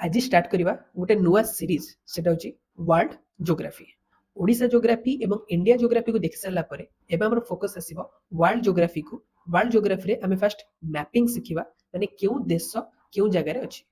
आज स्टार्ट करवा गोटे नुआ सीरीज सेटा होची वर्ल्ड ज्योग्राफी। ओडिशा ज्योग्राफी एवं इंडिया ज्योग्राफी को देख सारा पर एबे हमर फोकस आसीबो वर्ल्ड ज्योग्राफी को। वर्ल्ड ज्योग्राफी रे हमें फर्स्ट मैपिंग सिखिबा, माने केउ देश केउ जगह रे अछि।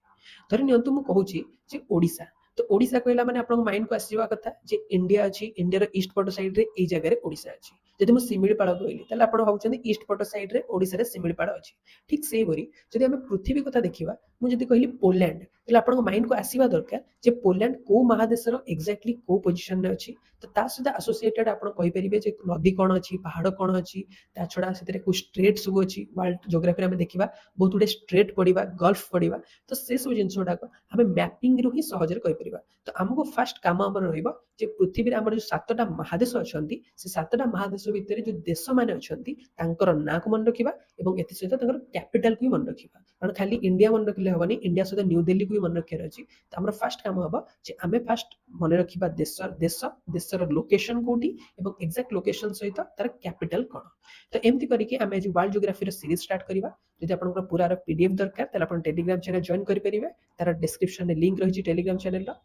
धरि नियंतु मु कहूची जे ओडिशा, तो ओडिशा कहला माने आपन माइंड को आसीबा कथा जे इंडिया अछि, इंडिया रो ईस्ट पट साइड रे ए जगह रे ओडिशा अछि। जदि मु सिमिलपाळ कहली ताले आपन भाबुचंदी ईस्ट पट साइड रे ओडिशा रे सिमिलपाळ अछि। ठीक सेही भरी जदि हमें पृथ्वी कथा देखिबा, मु जदि कहली पोलैंड, ताले आपन माइंड को आसीबा दरकार जे पोलैंड को महादेश रो एक्जेक्टली को पोजीशन रे अछि। तो ता सहित एसोसिएटेड आपन कहि परिबे जे नदी कोन अछि, पहाड़ कोन अछि, ता छडा सेतरे को स्ट्रेट सब अछि। वर्ल्ड ज्योग्राफी रे हमें देखिबा बहुत गुडे स्ट्रेट पडिबा, गल्फ पडिबा, तो से सब जिंसडा को हमें मैपिंग रो ही सहज रे कहि परिबा। तो हमको फर्स्ट काम हमर रहइबा जे पृथ्वी रे हमर जो सातटा महादेश अछंती, से सातटा महादेश भितर जो देश माने अछंती तांकर ना को मन रखिबा एवं एति सहित तांकर कैपिटल को मन रखिबा। कारण खाली इंडिया मन रखिले हबनी, इंडिया सहित न्यू दिल्ली को भी मन रखियार अछि। तो हमर फर्स्ट काम हबा जे हमें फर्स्ट मन रखिबा देशर लोकेशन कोठी एवं एक्जेक्ट लोकेशन सहित तार कैपिटल कोन। तो एमती करिके हमें जो वर्ल्ड ज्योग्राफी रो सीरीज स्टार्ट करिबा। यदि आपन पूरा पीडीएफ दरकार ताले आपन टेलीग्राम चैनल जॉइन करि परिबे, तार डिस्क्रिप्शन रे लिंक रहिछि टेलीग्राम चैनल रो।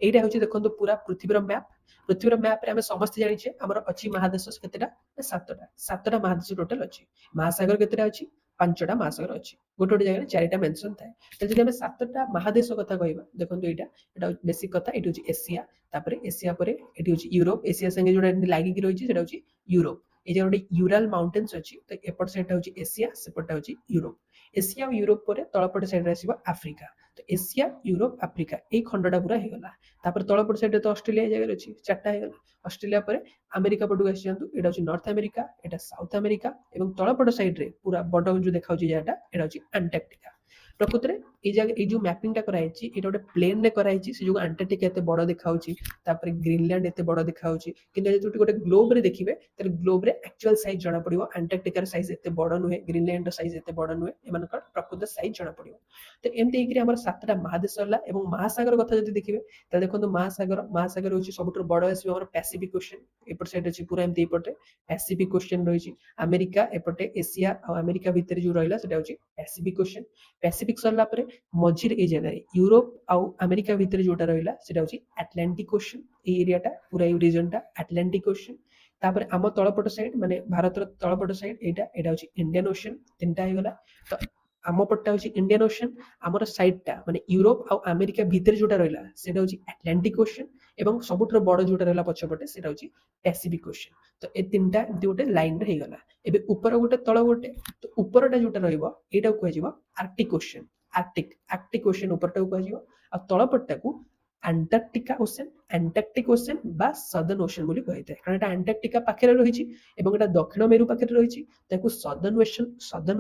एटा होछि देखंतु पूरा पृथ्वी रो मैप। पृथ्वी रो मैप रे हमें समस्त जानिछे हमर अछि महादेश केतेटा, सातटा महादेश टोटल अछि। महासागर केतेटा अछि, पांचटा महासागर अछि। गोटे गोटे जगह चारिटा मेंशन थाए। तो जदि हमें सातटा महादेश कथा कहबा, देखंतु एटा बेसिक कथा। एटी होछि एशिया, तापरे एशिया परे एटी होछि यूरोप। एशिया संगे जोडा लागि कि रहिछि सेटा होछि यूरोप। ए जे गोटे यूराल माउंटेन्स अछि, तो एपट साइड होछि एशिया, सेपट होछि यूरोप। एशिया और यूरोप परे तळपट साइड रे आसीबा आफ्रिका। तो एशिया, यूरोप, आफ्रिका ए खंडटा पूरा हे गला। तापर तळपट साइड रे तो ऑस्ट्रेलिया जगह अछि, चारटा हे गला। ऑस्ट्रेलिया परे अमेरिका पटु आसियंतु, एटा होछि नॉर्थ अमेरिका, एटा साउथ अमेरिका एवं तळपट साइड रे पूरा बड जो देखाउछि जाटा एटा होछि अंटार्कटिका। प्रकृत रे ए जगह ए जो मैपिंग टा कराइछि एटा गोटे प्लेन रे कराइछि, से जो अंटार्कटिका एते बड़ देखाउछि, तापर ग्रीनलैंड एते बड़ देखाउछि। किंतु जे गोटे ग्लोब रे देखिबे तार ग्लोब रे एक्चुअल साइज जणा पड़िबो। अंटार्कटिका रे साइज एते बड़ नुहे, ग्रीनलैंड रो साइज एते बड़ नुहे, एमानकर प्रकृत साइज जणा पड़िबो। तो एमते हेकि हमर सातटा महादेश हला। एवं महासागर कथा जदि देखिबे त देखंतु महासागर होछि सबुठु बड़ आसी हमर पैसिफिक ओशन। एपट साइड अछि पूरा एमते एपटे पैसिफिक ओशन रहिछि। अमेरिका एपटे एशिया और अमेरिका भितर जो रहला सेटा होछि पैसिफिक ओशन। पैसिफिक सरला परे मझिर ए जगह रे यूरोप और अमेरिका भितर जोटा रहला सेटा होछि अटलांटिक ओशन। ए एरियाटा पूरा ए रीजनटा अटलांटिक ओशन। तापर आम तळपट साइड माने भारत तळपट साइड एटा होछि इंडियन ओशन। तीनटा हे गला। तो आम पट्टा होछि इंडियन ओशन, आमर साइडटा माने यूरोप और अमेरिका भितर जोटा रहला सेटा होछि अटलांटिक ओशन एवं सबुठु बड़ जोटा रहला पछपटे सेटा होछि पैसिफिक ओशन। तो ए तीनटा एमती गोटे लाइन रे हे गला। एबे ऊपर गोटे तळ गोटे, तो ऊपरटा जोटा रहइबो एटा को कहजिबो आर्कटिक ओशन। आर्कटिक ओशन ऊपरटा को कहजिबो आ तळपटटा को अंटार्कटिक ओशन बा सदर्न ओशन बोली कहिଥାଏ। कारण एटा अंटार्कटिका पाखरे रहिछि एवं एटा दक्षिण मेरु पाखरे रहिछि। ताकू सदर्न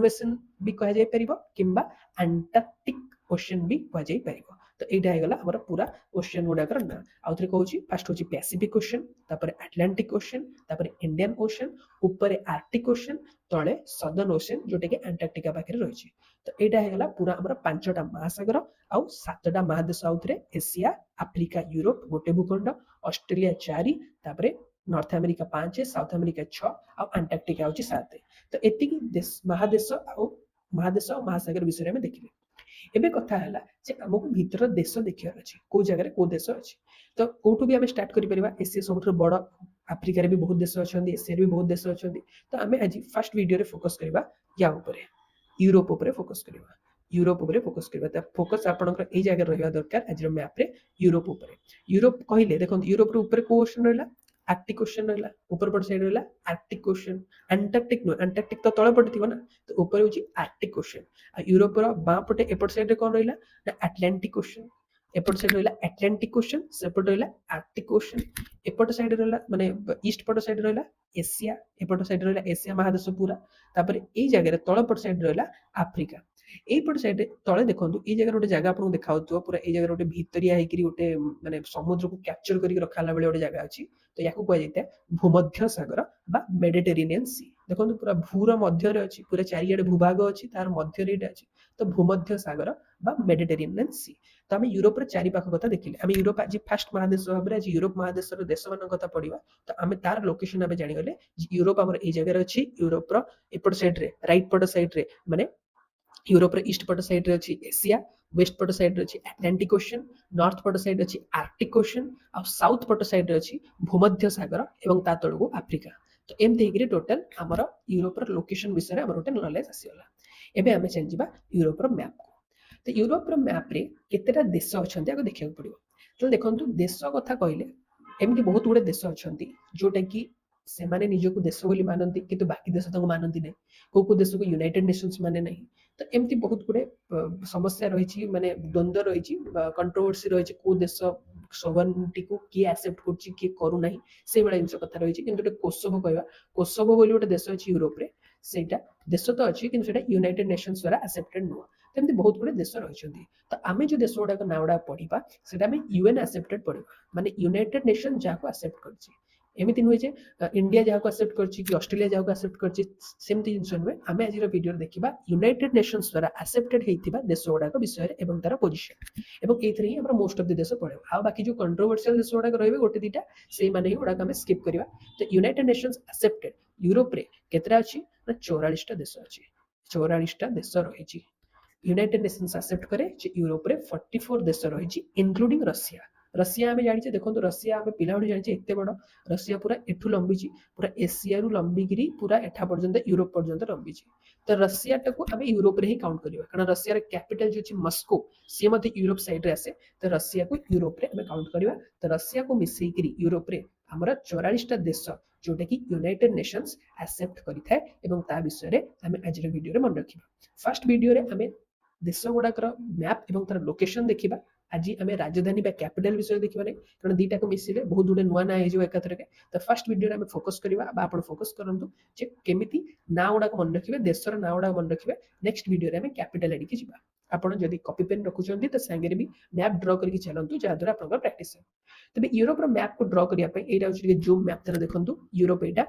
ओशन भी कहा जाय परिबो किंबा अंटार्कटिक ओशन भी कहा जाय परिबो। तो एटा हे गला हमर पूरा ओशन गुडाकर ना। आउथरे कहूछि फर्स्ट होछि पैसिफिक ओशन, तापर अटलांटिक ओशन, तापर इंडियन ओशन, ऊपर आर्कटिक ओशन, तळे सदर्न ओशन जोटा कि अंटार्कटिका पाखरे रहिछि। तो एटा हे गला पूरा हमर पांचटा महासागर आउ सातटा महादेश। आउथरे एशिया, आफ्रिका, यूरोप गोटे भूखंड, ऑस्ट्रेलिया 4, तापरे नॉर्थ अमेरिका 5, साउथ अमेरिका 6 और अंटार्कटिका होछि 7। तो एतिकी महादेश और महासागर विषय में देखिले। एबे कथा हला जे हमको भीतर देश देखियार अछि, को जगह रे को देश अछि। तो कोठु भी हमें स्टार्ट करि परिबा। एशिया सबुठु बड़, आफ्रिका रे भी बहुत देश अछंती, एशिया रे भी बहुत देश अछंती। तो हमें आज फर्स्ट वीडियो रे फोकस करबा या ऊपर यूरोप ऊपर फोकस करबा। यूरोप ऊपर फोकस करबा। त फोकस आपनकर ए जगह रहबा दरकार आज रो मैप रे यूरोप ऊपर। यूरोप कहिले देखो यूरोप रे ऊपर को ओशन रहला, आर्कटिक ओशन रहला। ऊपर पट साइड रहला Arctic Ocean. Antarctic no, Antarctic तो तळे पटे थिबो ना, तो ऊपर होची आर्कटिक ओशन। आ यूरोप रो बां पटे एपट साइड रे कोन रहला ना अटलांटिक ओशन। एपट साइड रहला अटलांटिक ओशन, सेपट रहला आर्कटिक ओशन। एपट साइड रहला माने ईस्ट पट साइड रहला एशिया, एपट साइड रहला एशिया महादेश पूरा। तापर ए जगह रे तळपट साइड रहला आफ्रिका। एपट साइड तळे देखंतु ए जगह गोटे जगह आपन देखाउतो पूरा। ए जगह गोटे भितरिया हेकि गोटे माने समुद्र को कैप्चर करिक रखाला बेले गोटे जगह अछि। तो याकू कह जायते भूमध्य सागर बा मेडिटेरेनियन सी। देखंतु पूरा भूर मध्य रे अछि, पूरा चारियाडे भूभाग अछि, तार मध्य रे अछि। तो भूमध्य सागर बा मेडिटेरेनियन सी। तो हम यूरोप रे चारि पाख कथा देखिले। हम यूरोप आज फर्स्ट महादेश भाबरे आज यूरोप महादेश रो देश मान कथा पढिबा। तो हम तार लोकेशन आबे जानि गले यूरोप हमर ए जगह रे अछि। यूरोप रो एपट साइड रे राइट पट साइड रे माने यूरोपर ईस्ट पट साइड रे अछि एशिया, वेस्ट पट साइड रे अछि आटलांटिक ओशन, नॉर्थ पट साइड रे अछि आर्कटिक ओशन आ साउथ पट साइड रे अछि भूमध्य सागर एवं ता तळକୁ आफ्रिका। तो एमती हेकरी टोटल हमर यूरोपर लोकेशन विषय हमर गोटे नॉलेज आसीगला। एबे आमे चल जिबा यूरोपर मैप को। तो यूरोपर मैप रे केतेटा देश अछंती आको देखिବାକୁ पड़िबो। तो देखंतु देश कथा कहले एमती बहुत गुडे देश अछंती जोटा कि ସେମାନେ ନିଜକୁ ଦେଶ ବୋଲି ମାନନ୍ତି କିନ୍ତୁ ବାକି ଦେଶ ତାଙ୍କୁ ମାନନ୍ତି ନାହିଁ। କୋଉ କୋଉ ଦେଶକୁ ୟୁନାଇଟେଡ୍ ନେସନ୍ସ ମାନେ ନାହିଁ। ତ ଏମିତି ବହୁତ ଗୁଡେ ସମସ୍ୟା ରହିଛି ମାନେ ଦ୍ୱନ୍ଦ୍ୱ ରହିଛି କଣ୍ଟ୍ରୋଭର୍ସି ରହିଛି କୋଉ ଦେଶ ସଭରେନିଟିକୁ କିଏ ଆକ୍ସେପ୍ଟ କରୁଛି କିଏ କରୁନାହିଁ ସେଇଭଳିଆ ଜିନିଷ କଥା ରହିଛି। କିନ୍ତୁ ଗୋଟେ କୋସୋଭୋ କହିବା କୋସୋଭୋ ବୋଲି ଗୋଟେ ଦେଶ ଅଛି ୟୁରୋପରେ ସେଇଟା ଦେଶ ତ ଅଛି କିନ୍ତୁ ସେଇଟା ୟୁନାଇଟେଡ୍ ନେସନ୍ସ ଦ୍ୱାରା ଆକ୍ସେପ୍ଟେଡ୍ ନୁହଁ। ଏମିତି ବହୁତ ଗୁଡେ ଦେଶ ରହିଛନ୍ତି। ତ ଆମେ ଯୋଉ ଦେଶ ଗୁଡାକ ନାଁ ଗୁଡା ପଢିବା ସେଟା ଆମେ ୟୁଏନ୍ ଆକ୍ସେପ୍ଟେଡ୍ ପଢିବା ମାନେ ୟୁନାଇଟେଡ୍ ନେସନ୍ ଯାହାକୁ ଆକ୍ସେପ୍ଟ କରିଛି। ଏମିତି ନୁହେଁ ଯେ इंडिया जहाँ को एक्सेप्ट करछि कि ऑस्ट्रेलिया जहाँ को एक्सेप्ट करछि सेमती जिंस नुहे आमे आज वीडियो देखिबा यूनाइटेड नेशंस द्वारा एक्सेप्टेड हेतिबा देश गुडाक विषय एवं तार पोजिशन एवं एथरे ही हमर मोस्ट ऑफ द देश पड़े आ बाकी जो कंट्रोवर्शियल देश गुडाक रहबे गोटे दीटा सेही माने ही गुडाक आमे स्किप करिवा। तो यूनाइटेड नेशंस एक्सेप्टेड यूरोप रे केतरा अछि ना 44 टा देश अछि 44 टा देश रहिछि। यूनाइटेड नेशंस एक्सेप्ट करे जे यूरोप रे 44 देश रहिछि इंक्लूडिंग रशिया। रशिया आमे जानिछे देखंतु रशिया आमे पिला बडी जानिछे एते बड रशिया पूरा एठू लंबीची पूरा एशिया रु लंबीगिरी पूरा एठा पर्यंत यूरोप पर्यंत लंबीची। तो रशिया टाको आमे यूरोप रे ही काउंट करिवा कारण रशिया रे कैपिटल जो अछि मस्को से मते यूरोप साइड रे आसे। तो रशिया को यूरोप रे आमे काउंट करिवा। तो रशिया को मिसेई करी यूरोप रे हमरा 44 टा देश जोटा कि यूनाइटेड नेशंस एक्सेप्ट करिथाय एवं ता विषय रे आमे आज रे वीडियो रे मन रखिबा। फर्स्ट वीडियो रे आमे देश गुडाकर मैप एवं तार लोकेशन देखिबा। आज आमे राजधानी बा कैपिटल विषय देखिबा नै कारण दीटा को मिसिले बहुत गुडे नुआ ना हे जो एकाथरके। तो फर्स्ट वीडियो रे आमे फोकस करिबा बा आपण फोकस करंतु जे केमिति ना गुडा मन रखिबे देशर ना गुडा मन रखिबे। नेक्स्ट वीडियो रे आमे कैपिटल एडिके जिबा। आपण जदि कॉपी पेन रखुचंती त सांगे रे भी मैप ड्रा करके चलंतु जा द्वारा आपन प्रैक्टिस हो। तबे यूरोप रो मैप को ड्रा करिया पे एटा होची जूम मैप तर देखंतु यूरोप एटा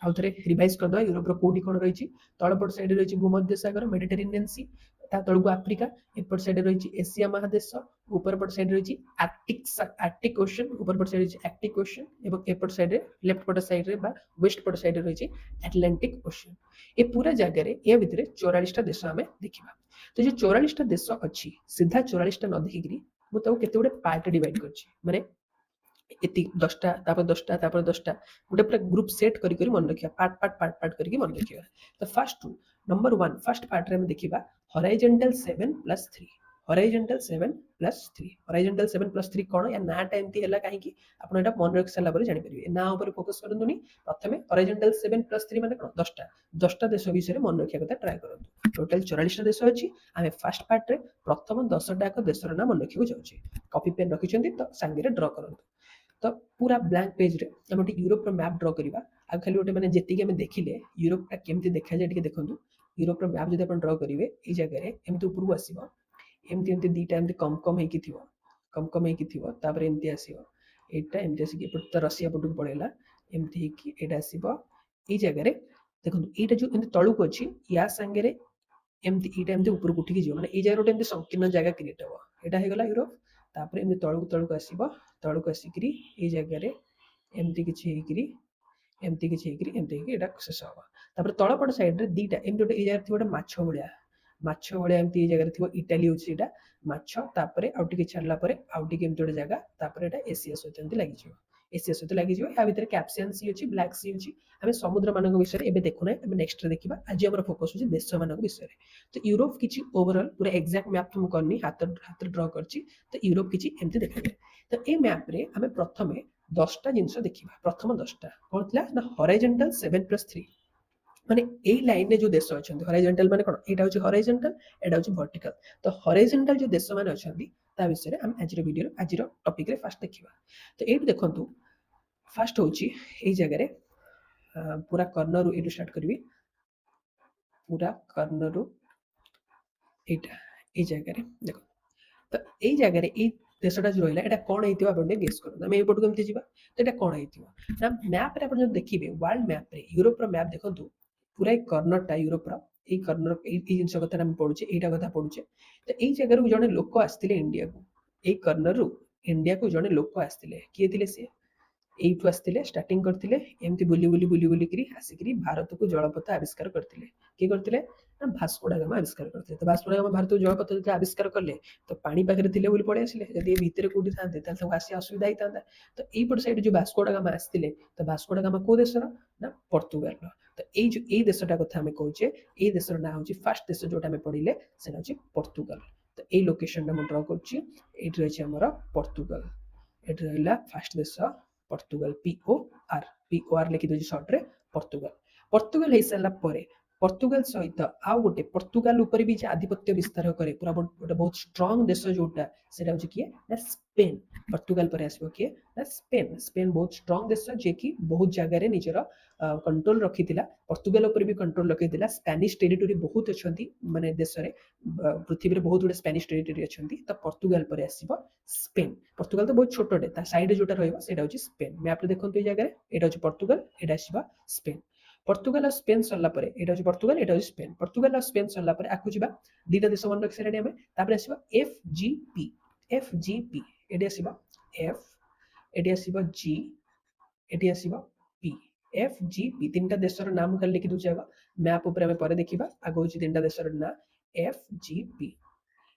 आउ थरे रिवाइज कर दवा यूरोप रो कोडी कोन रहिची तळपट साइड रे रहिची भूमध्य सागर मेडिटेरेनियन सी ता तळको आफ्रिका एपट साइड रे रहिची एशिया महादेश ऊपर पट साइड रे रहिची आर्कटिक ओशन ऊपर पट साइड रे रहिची आर्कटिक ओशन एवं एपट साइड रे लेफ्ट पट साइड रे बा वेस्ट पट साइड रे रहिची आटलांटिक ओशन। ए पूरा जगह रे ए भितरे 44 टा देश हमें देखिबा। तो जो 44 टा देश अछि सीधा 44 टा न देखिकरी मु ताऊ केते गुडे पार्ट डिवाइड करछि माने एति 10 टा तापर 10 टा तापर 10 टा गुडे पूरा ग्रुप सेट करी करी मन रखिया पार्ट करी मन रखिया। तो फर्स्ट नंबर 1 फर्स्ट पार्ट रे हम देखिबा हॉरिजॉन्टल 7 + 3 हॉरिजॉन्टल 7 + 3 हॉरिजॉन्टल 7 + 3 कोन या नाटा एमती हला काहे कि आपण एटा मन रख सला परे जानि परिबे ना ऊपर फोकस करंतुनी। प्रथमे हॉरिजॉन्टल 7 + 3 माने कोन 10 टा देश विषय मन रखिया कथा ट्राई करंतु। टोटल 44 टा देश अछि आमे फर्स्ट पार्ट रे प्रथम 10 टा को देशर नाम मन रखिबो जाउछि। कॉपी पेन रखिचंती तो संगे रे ड्रा करंतु। तो पूरा ब्लैंक पेज रे हम गोटे यूरोप रो मैप ड्रा करिबा। आ खाली गोटे माने जेतिके हम देखिले यूरोप टा केमती देखा जाय टिके देखंतु। यूरोप रो मैप जदि आपण ड्रा करिवे ए जगह रे एमती ऊपर आसीबो एमती एमती दीटा एमती कम कम हेकी थिवो तापर एमती आसीबो एटा एमती आसी कि तो रशिया पटु पळेला एमती हेकी एटा आसीबो ए जगह रे देखंतु एटा जो एमती तळुक अछि या संगे रे एमती एटा एमती ऊपर उठिकी जिवो माने ए जगह रोटे एमती संकीर्ण जगह क्रिएट हबो एटा हे गला यूरोप। तापर एमती तळुक आसीबो तळुक आसीकरी ए जगह रे एमती किछि हेकरी एमती हेकी एटा शेष हबो। तापर तळपट साइड रे दीटा एमती गोटे ए जगह थिवो गोटे माछ भलिया एमती ए जगह थिवो इटाली होछि एटा माछ तापर आउ टिके छाडला परे आउ टिके एमती गोटे जगह तापर एटा एशिया सहित एमती लागि जिवो एशिया सहित लागि जिवो या भितर कैप्सियन सी अछि ब्लैक सी अछि। हमें समुद्र मानक विषय रे एबे देखु नै हमें नेक्स्ट रे देखिबा। आज हमर फोकस होछि देश मानक विषय रे। तो यूरोप किछि ओवरऑल पूरा एग्जैक्ट मैप तो करनी हाथ ड्रा करछि। तो यूरोप किछि एमती देखाबे। तो ए मैप रे हमें प्रथमे 10 टा जिंस देखिबा प्रथम 10 टा कोन थिला ना हॉरिजॉन्टल 7 + 3 माने ए लाइन रे जो देश अछंती हॉरिजॉन्टल माने कोन एटा होछि हॉरिजॉन्टल एटा होछि वर्टिकल। तो हॉरिजॉन्टल जो देश माने अछंती ता विषय रे हम आज रे वीडियो आज रो टॉपिक रे फर्स्ट देखिबा। तो एट देखंतु फर्स्ट होछि ए जगह रे पूरा कॉर्नर रु एटू स्टार्ट करबी पूरा कॉर्नर रु एटा ए जगह रे देखो। तो ए जगह रे ए देशटा जो रहला एटा कोन हेतिबा आपण गेस करू हम ए पटु केमति जिबा। तो एटा कोन हेतिबा ना मैप रे आपण जो देखिबे वर्ल्ड मैप रे यूरोप रो मैप देखंतु पूरा एक कॉर्नर टा यूरोप रो ए कॉर्नर ए जिंस कथा हम पढुचे एटा कथा पढुचे। तो ए जगह रु जने लोक आस्तिले इंडिया को ए कॉर्नर रु इंडिया को जने लोक आस्तिले किए थिले से एइठु आसिथिले स्टार्टिंग करथिले एमती बुली बुली बुली बुली करी आसिकरी भारत को जलपथ आविष्कार करथिले किए करथिले ना भास्को डा गामा आविष्कार करथिले तो भास्को डा गामा भारत को जलपथ जदि आविष्कार कले तो पानी पाखरे थिले बोली पळेइ आसिले जदि ए भिତରେ कोठी थान्ते ताले सब आसी असुविधा हेइतांता तो एइपट साइड जो भास्को डा गामा आसिथिले तो भास्को डा गामा को देशर ना पोर्तुगाल तो एइ जो एइ देशटा कथा आमे कहूचे एइ देशर ना होची फर्स्ट देश जोटा आमे पढिले सेटा होची पोर्तुगाल तो एइ लोकेशन टा म ड्रा करची एइठी रहची हमर पोर्तुगाल एठी रहला फर्स्ट देश पोर्तुगाल POR लिखि दोची शॉर्ट रे पोर्तुगाल पोर्तुगाल हेइ सारला परे पोर्तुगाल सहित आउ गोटे पोर्तुगाल ऊपर भी जे आधिपत्य विस्तार करे पूरा गोटे बहुत स्ट्रांग देश जोटा सेटा होची किए ना स्पेन पोर्तुगाल पर आसीबो किए ना स्पेन स्पेन बहुत स्ट्रांग देश जे कि बहुत जगह रे निजर कंट्रोल रखिथिला पोर्तुगाल ऊपर भी कंट्रोल रखिथिला स्पेनिश टेरिटोरी बहुत अछंती माने देश रे पृथ्वी रे बहुत गुडे स्पेनिश टेरिटोरी अछंती तो पोर्तुगाल पर आसीबो स्पेन पोर्तुगाल तो बहुत छोटोटे ता साइड जोटा रहइबो सेटा होची स्पेन मैप रे देखंतु ए जगह रे एटा होची पोर्तुगाल एटा आसीबो स्पेन पोर्तुगाल और स्पेन सरला परे एटा होची पोर्तुगाल एटा होची स्पेन पोर्तुगाल और स्पेन सरला परे आकु जिबा दीटा देश मन रखि रेडी हमें तापर आसीबो FGP एटी आसीबो F एटी आसीबो G एटी आसीबो P FGP तीनटा देशर नाम खाली लिखि दुचे आगो मैप ऊपर हमें परे देखिबा आगो होची तीनटा देशर ना FGP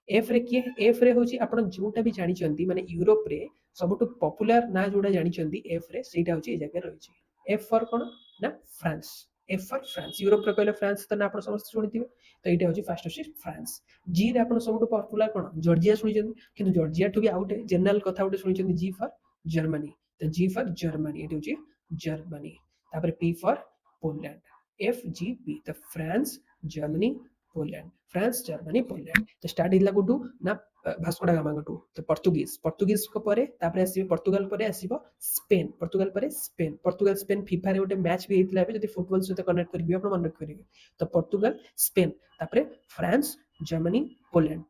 एफ रे किए एफ रे होची आपण जोटा भी जानि चंती माने यूरोप रे सबटु पॉपुलर ना जोटा जानि चंती एफ रे सेटा होची ए जगह रहिची एफ फॉर कोन ना France F for France Europe रे कहले फ्रांस त ना आपण समस्त सुनिथिबे तो एटा होची फर्स्ट होची फ्रांस जी रे आपण सबटु पॉपुलर कोन जॉर्जिया सुनिचंती किंतु जॉर्जिया ठु भी आउट जनरल कथा उटे सुनिचंती जी फॉर जर्मनी तो जी फॉर जर्मनी एटा होची जर्मनी तापर P for Poland F G P तो France Germany Poland France Germany Poland तो स्टार्ट हिला गुटू ना भास्को डा गामा गुटू तो पोर्तुगीज को परे तापर आसीबो पोर्तुगाल परे आसीबो पोर्तुगाल स्पेन फीफा रे गोटे मैच भी हेतला जदि फुटबॉल सहित कनेक्ट करबी आपण मन रख करिवे तो पोर्तुगाल स्पेन तापर फ्रांस जर्मनी पोलैंड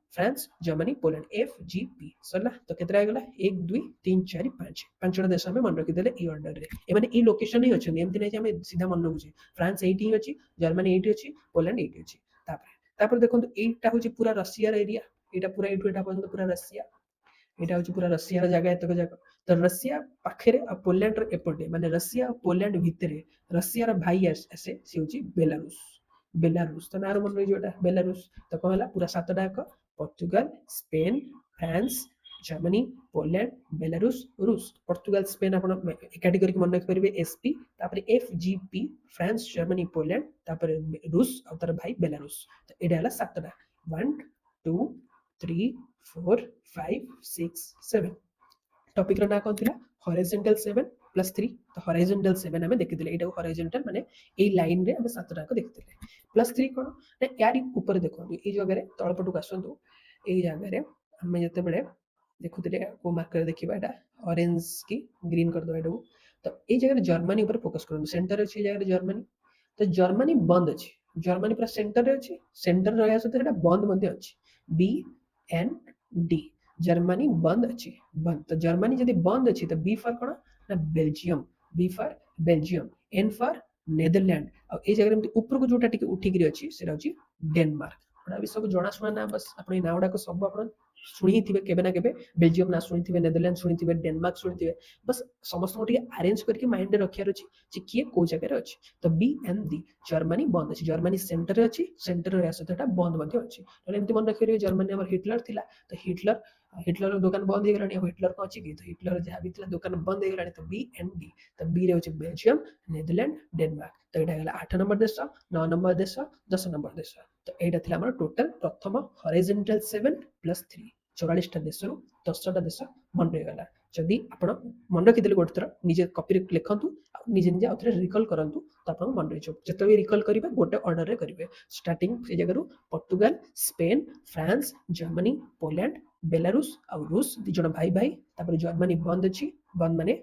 FGP सरला तो केतरा गला 1 2 3 4 5 पांचटा देश हमें मन रखि देले ई ऑर्डर रे ए माने ई लोकेशन ही अछि एमति नै जे हमें सीधा मन रखुची फ्रांस एठी ही अछि जर्मनी एठी अछि पोलैंड एठी अछि तापर देखंतु एटा होची पूरा रशिया रे एरिया एटा पूरा एठु एटा पर्यंत पूरा रशिया एटा होची पूरा रशिया रे जगह एतक जगह तो रशिया पाखरे आ पोलैंड रे एपटे माने रशिया आ पोलैंड भितरे रशिया रे भाई आसे से होची बेलारूस तो नार मन रही जोटा बेलारूस तो कहला पूरा सातटा एक Portugal Spain France Germany Poland Belarus रूस पोर्तुगाल स्पेन आपण एकाठी करके मन रखि परिबे SP तापर FGP फ्रांस जर्मनी पोलैंड तापर रूस आ तार भाई बेलारूस तो एडा हला सातटा 1 2 3 4 5 6 7 टॉपिक रो ना कोन थिला हॉरिजॉन्टल 7 प्लस 3 तो हॉरिजॉन्टल 7 हमें देखिथिले एटा हॉरिजॉन्टल माने ए लाइन रे हमें सातटा को देखिथिले प्लस 3 कोन ना यारी ऊपर देखो ए जगह रे तळपटु आसंतु ए जगह रे हमें जते बेले देखुथिले को मार्कर देखिबा एटा ऑरेंज की ग्रीन कर दो एटा तो ए जगह जर्मनी ऊपर फोकस करन सेंटर अछि जगह जर्मनी तो जर्मनी बंद अछि जर्मनी पूरा सेंटर रे अछि सेंटर रहया सते एटा बंद मध्ये अछि BND जर्मनी बंद अछि बंद तो जर्मनी जदि बंद अछि तो बी फॉर कोन ना Belgium B for Belgium N for Netherland आ ए जगह में ऊपर को जोटा टिके उठी गिरी अछि सेरा अछि डेनमार्क बड़ा भी सब जणा सुना ना बस अपने नावडा को सब अपन शुणी थिबे केबे ना केबे बेल्जियम ना शुणी थिबे नेदरलैंड शुणी थिबे डेनमार्क शुणी थिबे बस समस्त को टिके अरेंज करके माइंड रे रखियार अछि जे किए को जगह रे अछि तो BND जर्मनी बंद अछि जर्मनी सेंटर रे अछि सेंटर रे आसतटा बंद मध्ये अछि तले एमति मन रखियो जर्मनी हमर हिटलर थिला तो हिटलर दुकान बंद हो गलानी हिटलर को अछि कि तो हिटलर जहा भी थिला दुकान बंद हो गलानी तो BND तो बी रे अछि बेल्जियम नेदरलैंड डेनमार्क तो एटा गला 8 नंबर देश 9 नंबर देश 10 नंबर देश तो एटा थिला हमर टोटल प्रथम हॉरिजॉन्टल 7 प्लस 3 44टा देश 10टा देश मन रे गला जदि आपण मन रखि देले गोटे थर निजे कॉपी रे लिखंतु निजे निजे आउथरे रिकॉल करंतु तो आपण मन रे जते भी रिकॉल करिवे गोटे ऑर्डर रे करिवे स्टार्टिंग से जगह Portugal Spain France Germany Poland Belarus और रूस दी जण भाई भाई तापर जर्मनी बंद अछि बंद माने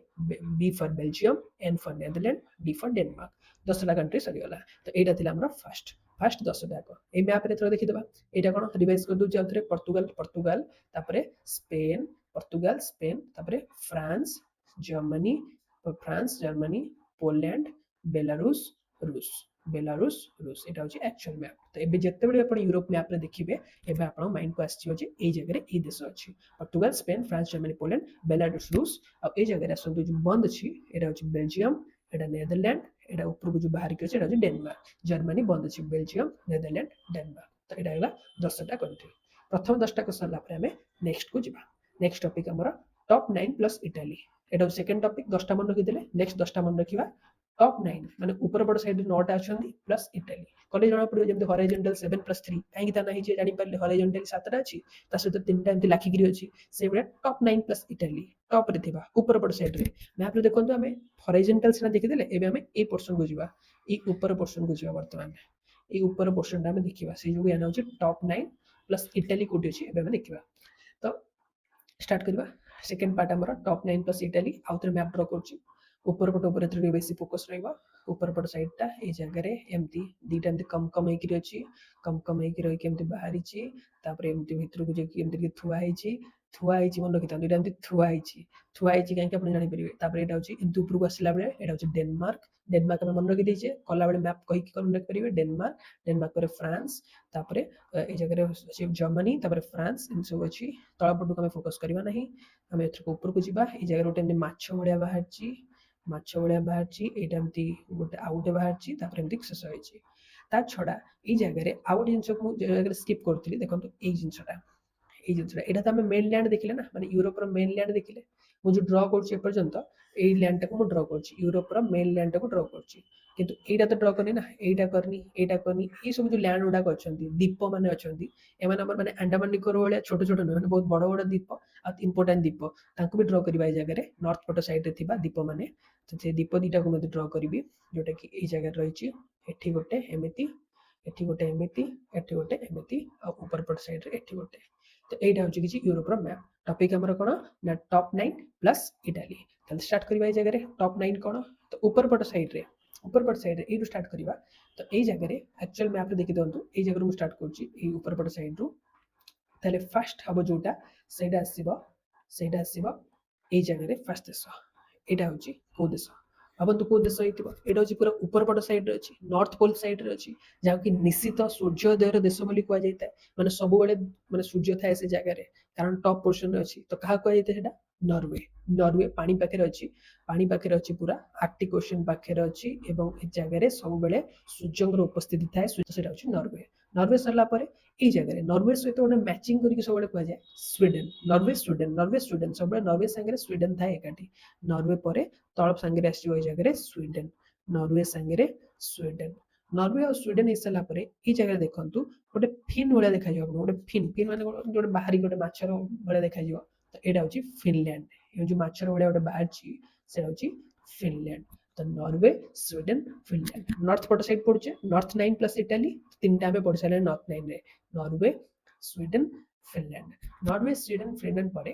B for Belgium N for Netherland D for Denmark 10टा कंट्री सरी गला तो एटा थिला हमरा फर्स्ट 10टा को ए मैप रे थोड़ा देखि देबा एटा कोन रिवाइज कर दउ जे पोर्तुगाल तापर स्पेन तापर फ्रांस जर्मनी पोलैंड बेलारूस रूस ବେଲାରୁଷ ରୁଷ ଏଇଟା ହେଉଛି ଆକ୍ଚୁଆଲ ମ୍ୟାପ୍। ତ ଏବେ ଯେତେବେଳେ ଆପଣ ୟୁରୋପ ମ୍ୟାପ୍ରେ ଦେଖିବେ ଏବେ ଆପଣଙ୍କ ମାଇଣ୍ଡକୁ ଆସିଯିବ ଯେ ଏଇ ଜାଗାରେ ଏଇ ଦେଶ ଅଛି। Portugal, Spain, France, Germany, Poland, Belarus, ରୁଷ। ଆଉ ଏଇ ଜାଗାରେ ଆସନ୍ତୁ ଯୋଉ ବନ୍ଦ ଅଛି ଏଇଟା ହେଉଛି ବେଲଜିୟମ, ଏଇଟା ନେଦରଲ୍ୟାଣ୍ଡ, ଏଇଟା ଉପରକୁ ଯୋଉ ବାହାରିକି ଅଛି ଏଇଟା ହେଉଛି ଡେନମାର୍କ। ଜର୍ମାନୀ ବନ୍ଦ ଅଛି, ବେଲଜିୟମ, ନେଦରଲ୍ୟାଣ୍ଡ, ଡେନମାର୍କ। ତ ଏଇଟା ହେଲା 10ଟା କଣ୍ଟ୍ରି। ପ୍ରଥମ 10ଟା କରିସାରିଲା ପରେ ଆମେ ନେକ୍ସଟକୁ ଯିବା। ନେକ୍ସଟ ଟପିକ୍ ଆମର ଟପ୍ 9 ପ୍ଲସ୍ ଇଟାଲୀ। ଏଇଟା ହେଉଛି ସେକେଣ୍ଡ ଟପିକ୍। 10ଟା ମନେ ରଖିଦେଲେ ନେକ୍ସଟ 10ଟା ମନେ ରଖିବା ଟପ୍ 9 ମାନେ ଉପର ପଟ ସାଇଡରେ 9ଟା ଅଛନ୍ତି ପ୍ଲସ୍ ଇଟାଲୀ। କଲେ ଜଣା ପଡ଼ିବ ଯେମିତି ହରାଇଜେଣ୍ଟାଲ 7+3 କାହିଁକି ତା ନାହିଁ ଯେ ଜାଣିପାରିଲେ ହରାଇଜେଣ୍ଟାଲି 7ଟା ଅଛି ତା ସହିତ 3ଟା ଏମିତି ଲାଖିକିରି ଅଛି। ସେଇଭଳିଆ ଟପ୍ 9 ପ୍ଲସ୍ ଇଟାଲୀ ଟପ୍ରେ ଥିବା ଉପର ପଟ ସାଇଡରେ। ମ୍ୟାପ୍ରେ ଦେଖନ୍ତୁ ଆମେ ହରାଇଜେଣ୍ଟାଲ ସିନା ଦେଖିଦେଲେ ଏବେ ଆମେ ଏଇ ପୋର୍ସନକୁ ଯିବା, ଏଇ ଉପର ପୋର୍ସନକୁ ଯିବା। ବର୍ତ୍ତମାନ ଏଇ ଉପର ପୋର୍ସନଟା ଆମେ ଦେଖିବା, ସେଇ ଯୋଗୁଁ ଏହା ହେଉଛି ଟପ୍ 9 ପ୍ଲସ୍ ଇଟାଲୀ କୋଉଠି ଅଛି ଏବେ ଆମେ ଦେଖିବା। ତ ଷ୍ଟାର୍ଟ କରିବା। ସେକେଣ୍ଡ ପାର୍ଟ ଆମର ଟପ୍ 9 ପ୍ଲସ୍ ଇଟାଲୀ। ଆଉ ଥରେ ମ୍ୟାପ୍ ଡ୍ର କରୁଛି। ଉପର ପଟ ଉପରେ ଟିକେ ବେଶୀ ଫୋକସ୍ ରହିବ। ଉପର ପଟ ସାଇଡଟା ଏଇ ଜାଗାରେ ଏମିତି ଦିଟା ଏମିତି କମ୍ କମ୍ ହେଇକିରି ଅଛି, କମ୍ କମ୍ ହେଇକି ରହିକି ଏମିତି ବାହାରିଛି। ତାପରେ ଏମିତି ଭିତରକୁ ଯାଇକି ଏମିତି ଟିକେ ଥୁଆ ହେଇଛି, ମନେ ରଖିଥାନ୍ତୁ ଏଇଟା ଏମିତି ଥୁଆ ହେଇଛି କାହିଁକି ଆପଣ ଜାଣିପାରିବେ। ତାପରେ ଏଇଟା ହେଉଛି ଏମିତି ଉପରକୁ ଆସିଲା ବେଳେ ଏଇଟା ହେଉଛି ଡେନମାର୍କ। ଡେନମାର୍କ ଆମେ ମନେ ରଖିଦେଇଛେ, କଲାବେଳେ ମ୍ୟାପ୍ କହିକି ମନେ ରଖିପାରିବେ ଡେନମାର୍କ। ଡେନମାର୍କ ପରେ ଫ୍ରାନ୍ସ, ତାପରେ ଏଇ ଜାଗାରେ ଅଛି ଜର୍ମାନୀ, ତାପରେ ଫ୍ରାନ୍ସ, ଏମିତି ସବୁ ଅଛି। ତଳ ପଟକୁ ଆମେ ଫୋକସ୍ କରିବା ନାହିଁ, ଆମେ ଏଥରକୁ ଉପରକୁ ଯିବା। ଏଇ ଜାଗାରେ ଗୋଟେ ଏମିତି ମାଛ ଭଳିଆ ବାହାରିଛି, ଏଇଟା ଏମିତି ଗୋଟେ ଆଉ ଗୋଟେ ବାହାରିଛି, ତାପରେ ଏମିତି ଶେଷ ହେଇଛି। ତା ଛଡ଼ା ଏଇ ଜାଗାରେ ଆଉ ଗୋଟେ ଜିନିଷକୁ ମୁଁ ଯୋଉ ଜାଗାରେ ସ୍କିପ୍ କରୁଥିଲି, ଦେଖନ୍ତୁ ଏଇ ଜିନିଷଟା ଏଇଟା ତ ଆମେ ମେନ୍ ଲ୍ୟାଣ୍ଡ ଦେଖିଲେ ନା, ମାନେ ୟୁରୋପର ମେନ୍ ଲ୍ୟାଣ୍ଡ ଦେଖିଲେ। ମୁଁ ଯୋଉ ଡ୍ର କରୁଛି ଏପର୍ଯ୍ୟନ୍ତ ଏଇ ଲ୍ୟାଣ୍ଡଟାକୁ ମୁଁ ଡ୍ର କରୁଛି, ୟୁରୋପର ମେନ୍ ଲ୍ୟାଣ୍ଡଟାକୁ ଡ୍ର କରୁଛି। କିନ୍ତୁ ଏଇଟା ତ ଡ୍ର କରିନି ନା, ଏଇଟା କରିନି, ଏଇ ସବୁ ଯୋଉ ଲ୍ୟାଣ୍ଡ ଗୁଡାକ ଅଛନ୍ତି, ଦ୍ୱୀପ ମାନେ ଅଛନ୍ତି, ଏମାନେ ଆମର ମାନେ ଆଣ୍ଡାମାନ ନିକୋବର ଭଳିଆ ଛୋଟ ଛୋଟ ନୁହେଁ, ମାନେ ବହୁତ ବଡ଼ ବଡ଼ ଦ୍ୱୀପ ଆଉ ଇମ୍ପୋର୍ଟାଣ୍ଟ ଦ୍ୱୀପ। ତାଙ୍କୁ ବି ଡ୍ର କରିବା ଏଇ ଜାଗାରେ ନର୍ଥ ପଟ ସାଇଡରେ ଥିବା ଦ୍ୱୀପ ମାନେ। ତ ସେ ଦ୍ୱୀପ ଦିଟାକୁ ମଧ୍ୟ ଡ୍ର କରିବି, ଯୋଉଟା କି ଏଇ ଜାଗାରେ ରହିଛି। ଏଠି ଗୋଟେ ଏମିତି, ଏଠି ଗୋଟେ ଏମିତି, ଏଠି ଗୋଟେ ଏମିତି, ଆଉ ଉପର ପଟ ସାଇଡରେ ଏଠି ଗୋଟେ। ତ ଏଇଟା ହେଉଛି କିଛି ୟୁରୋପର ମ୍ୟାପ୍। ଟପିକ୍ ଆମର କ'ଣ ନା ଟପ୍ 9 ପ୍ଲସ୍ ଇଟାଲୀ। ତାହେଲେ ଷ୍ଟାର୍ଟ କରିବା ଏଇ ଜାଗାରେ ଟପ୍ 9 କ'ଣ, ତ ଉପର ପଟ ସାଇଡରେ ଏଇଠୁ ଷ୍ଟାର୍ଟ କରିବା। ତ ଏଇ ଜାଗାରେ ଆକ୍ଚୁଆଲ ମ୍ୟାପ୍ରେ ଦେଖି ଦିଅନ୍ତୁ, ଏଇ ଜାଗାରୁ ମୁଁ ଷ୍ଟାର୍ଟ କରୁଛି ଏଇ ଉପର ପଟ ସାଇଡରୁ। ତାହେଲେ ଫାଷ୍ଟ ହବ ଯୋଉଟା ସେଇଟା ଆସିବ ଏଇ ଜାଗାରେ ଫାଷ୍ଟ ଦେଶ। ଏଇଟା ହେଉଛି କୋଉ ଦେଶ ଭାବନ୍ତୁ, କୋଉ ଦେଶ ହେଇଥିବ? ଏଇଟା ହେଉଛି ପୁରା ଉପର ପଟ ସାଇଡରେ ଅଛି, ନର୍ଥ ପୋଲ ସାଇଡରେ ଅଛି, ଯାହାକି ନିଶ୍ଚିତ ସୂର୍ଯ୍ୟୋଦୟର ଦେଶ ବୋଲି କୁହାଯାଇଥାଏ। ମାନେ ସବୁବେଳେ ମାନେ ସୂର୍ଯ୍ୟ ଥାଏ ସେ ଜାଗାରେ, କାରଣ ଟପ୍ ପୋର୍ସନରେ ଅଛି। ତ କାହା କୁହାଯାଇଥାଏ ସେଟା? ନରୱେ। ନରୱେ ପାଣି ପାଖରେ ଅଛି, ପୁରା ଆର୍କଟିକ୍ ଓସେନ ପାଖରେ ଅଛି ଏବଂ ଏ ଜାଗାରେ ସବୁବେଳେ ସୂର୍ଯ୍ୟଙ୍କର ଉପସ୍ଥିତି ଥାଏ। ସେଟା ହେଉଛି ନରୱେ। ନରୱେ ସରିଲା ପରେ ଏଇ ଜାଗାରେ ନରୱେ ସହିତ ଗୋଟେ ମ୍ୟାଚିଂ କରିକି ସବୁବେଳେ କୁହାଯାଏ ସ୍ୱିଡେନ। ନରୱେ ସ୍ୱିଡେନ ସବୁବେଳେ ନରୱେ ସାଙ୍ଗରେ ସ୍ୱିଡେନ ଥାଏ ଏକାଠି। ନରୱେ ପରେ ତଳ ସାଙ୍ଗରେ ଆସିବ ଏଇ ଜାଗାରେ ସ୍ୱିଡେନ। ନରୱେ ସାଙ୍ଗରେ ସ୍ୱିଡେନ। ନରୱେ ଆଉ ସ୍ୱିଡେନ ହେଇସାରିଲା ପରେ ଏଇ ଜାଗାରେ ଦେଖନ୍ତୁ ଗୋଟେ ଫିନ୍ ଭଳିଆ ଦେଖାଯିବ ଆପଣଙ୍କୁ। ଗୋଟେ ଫିନ୍ ମାନେ ଗୋଟେ ବାହାରି ଗୋଟେ ମାଛର ଭଳିଆ ଦେଖାଯିବ। ତ ଏଇଟା ହେଉଛି ଫିନଲ୍ୟାଣ୍ଡ। ଏ ଯୋଉ ମାଛର ଭଳିଆ ଗୋଟେ ବାହାରିଛି ସେଟା ହେଉଛି ଫିନଲ୍ୟାଣ୍ଡ। ତ ନରୱେ, ସ୍ୱିଡେନ, ଫିନଲ୍ୟାଣ୍ଡ। ନର୍ଥ ପଟ ସାଇଡ ପଡୁଛେ ନର୍ଥ 9 ପ୍ଲସ୍ ଇଟାଲୀ। ତିନିଟା ଆମେ ପଢି ସାରିଲେ ନର୍ଥ 9ରେ Norway, Sweden, Finland. Norway, Sweden, Finland ପରେ